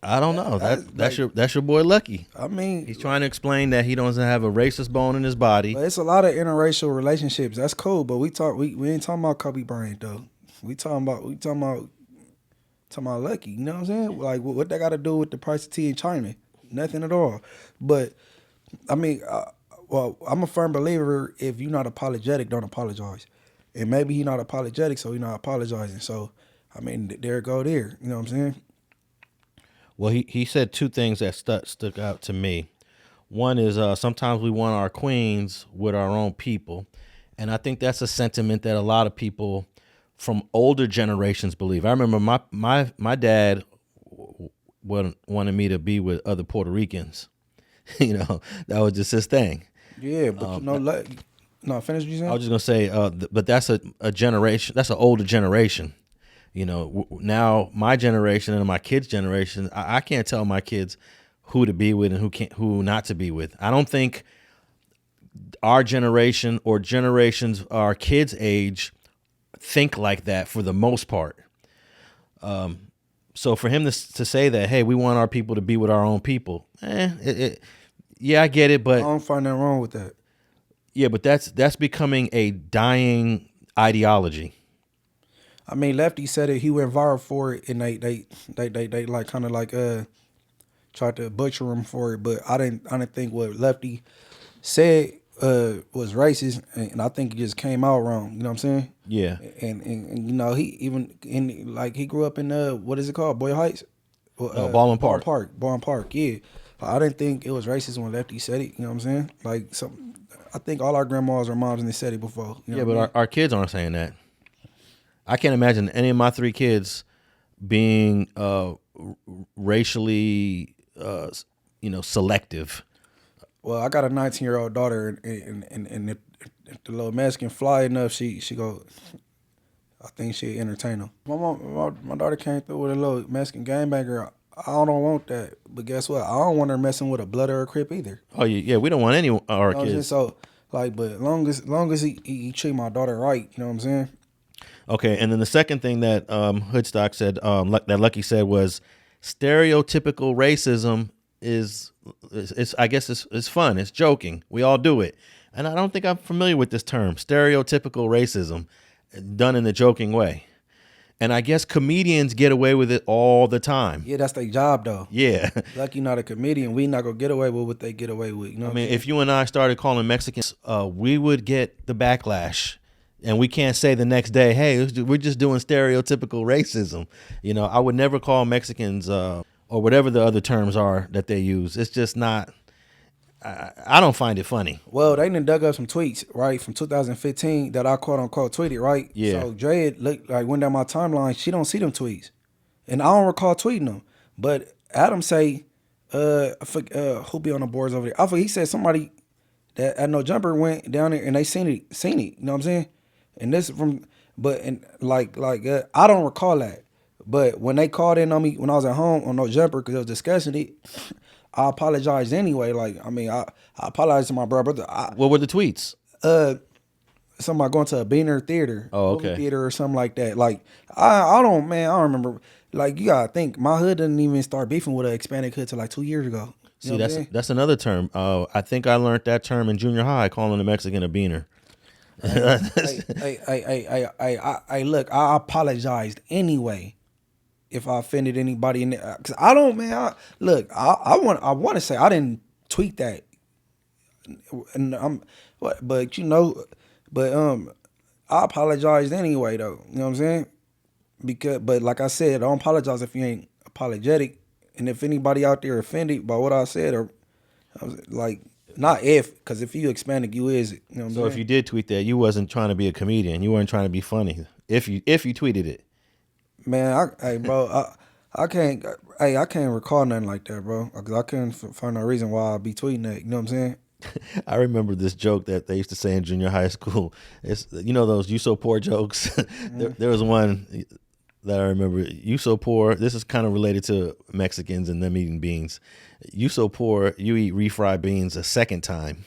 I don't know. That's your boy Lucky. I mean, He's trying to explain that he doesn't have a racist bone in his body. it's a lot of interracial relationships. That's cool, but we ain't talking about Kobe Bryant though. We talking about Lucky. You know what I'm saying? Like what that got to do with the price of tea in China? Nothing at all. But I mean, well, I'm a firm believer. If you're not apologetic, don't apologize. And maybe he's not apologetic, so he's not apologizing. So I mean, there it go there. You know what I'm saying? Well, he said two things that stuck out to me. One is sometimes we want our queens with our own people. And I think that's a sentiment that a lot of people from older generations believe. I remember my dad wanted me to be with other Puerto Ricans. You know, that was just his thing. Yeah, but finish what you saying? I was just going to say, but that's a generation, that's an older generation. You know, now my generation and my kids' generation, I can't tell my kids who to be with and who not to be with. I don't think our generation or generations our kids' age think like that for the most part. So for him to say that, hey, we want our people to be with our own people, yeah, I get it, but I don't find nothing wrong with that. Yeah, but that's becoming a dying ideology. I mean, Lefty said it. He went viral for it, and they like kind of like tried to butcher him for it. But I didn't think what Lefty said was racist, and I think it just came out wrong. You know what I'm saying? Yeah. And you know, he even he grew up in what is it called, Boyle Heights? Baldwin Park. Baldwin Park. Yeah. I didn't think it was racist when Lefty said it. You know what I'm saying? Like I think all our grandmas or moms and they said it before. You know yeah, but what our kids aren't saying that. I can't imagine any of my 3 kids being racially, selective. Well, I got a 19-year-old daughter, and if the little Mexican fly enough, she go. I think she entertain them. My daughter came through with a little Mexican gangbanger. I don't want that, but guess what? I don't want her messing with a blood or a Crip either. Oh yeah, we don't want any of our kids. So but as long as he treat my daughter right, you know what I'm saying? Okay, and then the second thing that Hoodstock said, that Lucky said, was stereotypical racism is I guess it's fun, it's joking, we all do it, and I don't think I'm familiar with this term, stereotypical racism, done in a joking way. And I guess comedians get away with it all the time. Yeah, that's their job though. Yeah. Lucky not a comedian. We not gonna get away with what they get away with. You know I mean, if you and I started calling Mexicans, we would get the backlash. And we can't say the next day, hey, we're just doing stereotypical racism. You know, I would never call Mexicans or whatever the other terms are that they use. It's just not, I don't find it funny. Well, they done dug up some tweets, right, from 2015 that I quote unquote tweeted, right? Yeah. So Dre went down my timeline. She don't see them tweets, and I don't recall tweeting them. But Adam say, who be on the boards over there? I forget, he said somebody that at No Jumper went down there and they seen it. You know what I'm saying? And this from, I don't recall that. But when they called in on me when I was at home on No Jumper because I was discussing it, I apologized anyway. I apologized to my brother. What were the tweets? Something about going to a Beaner theater. Oh, okay. Movie theater or something like that. I don't remember. You gotta think, my hood didn't even start beefing with an Hispanic hood till 2 years ago. See, that's another term. I think I learned that term in junior high, calling a Mexican a beaner. Look, I apologized anyway if I offended anybody in there, because I don't, man. I want to say I didn't tweet that, and I apologized anyway though. You know what I'm saying? But like I said, don't apologize if you ain't apologetic, and if anybody out there offended by what I said, or I was not if, because if you Hispanic, you is. You know what I'm saying? If you did tweet that, you wasn't trying to be a comedian. You weren't trying to be funny. If you tweeted it, man, I can't recall nothing like that, bro. Because I couldn't find no reason why I'd be tweeting that. You know what I'm saying? I remember this joke that they used to say in junior high school. It's those "you so poor" jokes. There was one that I remember. You so poor. This is kind of related to Mexicans and them eating beans. You so poor, you eat refried beans a second time.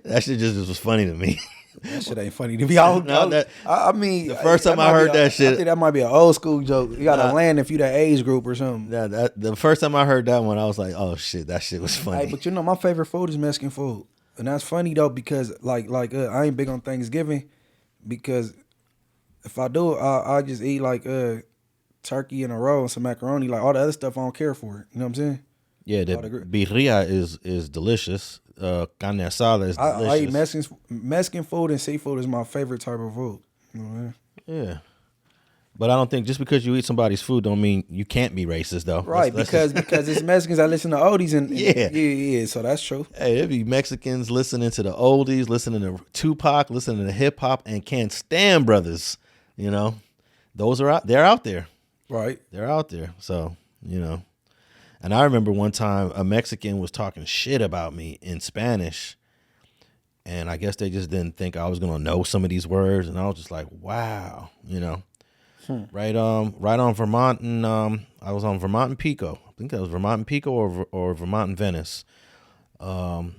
That shit just was funny to me. That shit ain't funny to me. I mean, the first time I heard that shit, I think that might be an old school joke. You gotta land if you that age group or something. The first time I heard that one, I was like, oh shit, that shit was funny. Hey, but my favorite food is Mexican food, and that's funny though because I ain't big on Thanksgiving, because if I do, I just eat turkey in a row and some macaroni. All the other stuff I don't care for. You know what I'm saying? Yeah, the birria is delicious. Carne asada is delicious. I eat Mexican food, and seafood is my favorite type of food. You know what I mean? Yeah. But I don't think just because you eat somebody's food don't mean you can't be racist, though. Right, because it's Mexicans that listen to oldies and yeah, so that's true. Hey, there be Mexicans listening to the oldies, listening to Tupac, listening to hip hop, and can't stand brothers. Those are they're out there. Right. They're out there. So, And I remember one time a Mexican was talking shit about me in Spanish, and I guess they just didn't think I was gonna know some of these words, and I was just like, wow, Right on Vermont, and I was on Vermont and Pico. I think that was Vermont and Pico or Vermont and Venice. I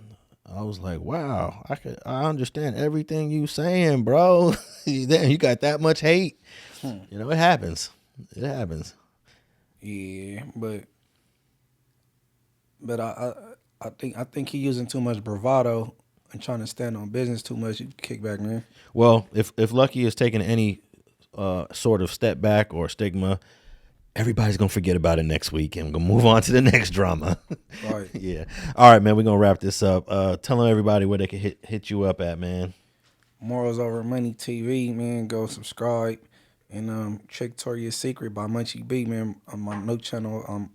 I was like, wow, I understand everything you saying, bro. Damn, you got that much hate. You know, it happens. It happens. Yeah, but I think he using too much bravado and trying to stand on business too much. Kickback, man. Well, if Lucky is taking any sort of step back or stigma, everybody's gonna forget about it next week and we're gonna move on to the next drama. Right. Yeah. All right, man. We're gonna wrap this up. Telling everybody where they can hit you up at, man. Morals Over Money TV, man. Go subscribe and check Toria's Secret by Munchie B, man. On my new channel, I'm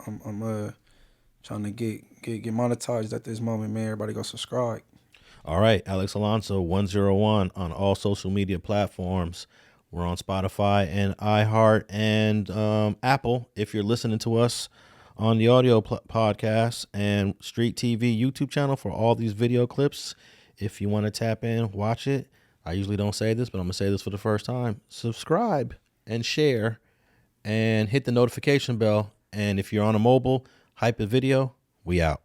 trying to get monetized at this moment, man. Everybody go subscribe. All right, Alex Alonso 101 on all social media platforms. We're on Spotify and iHeart and Apple if you're listening to us on the audio podcast, and StreetTV YouTube channel for all these video clips. If you want to tap in, watch it. I usually don't say this, but I'm going to say this for the first time. Subscribe and share and hit the notification bell. And if you're on a mobile, hype a video. We out.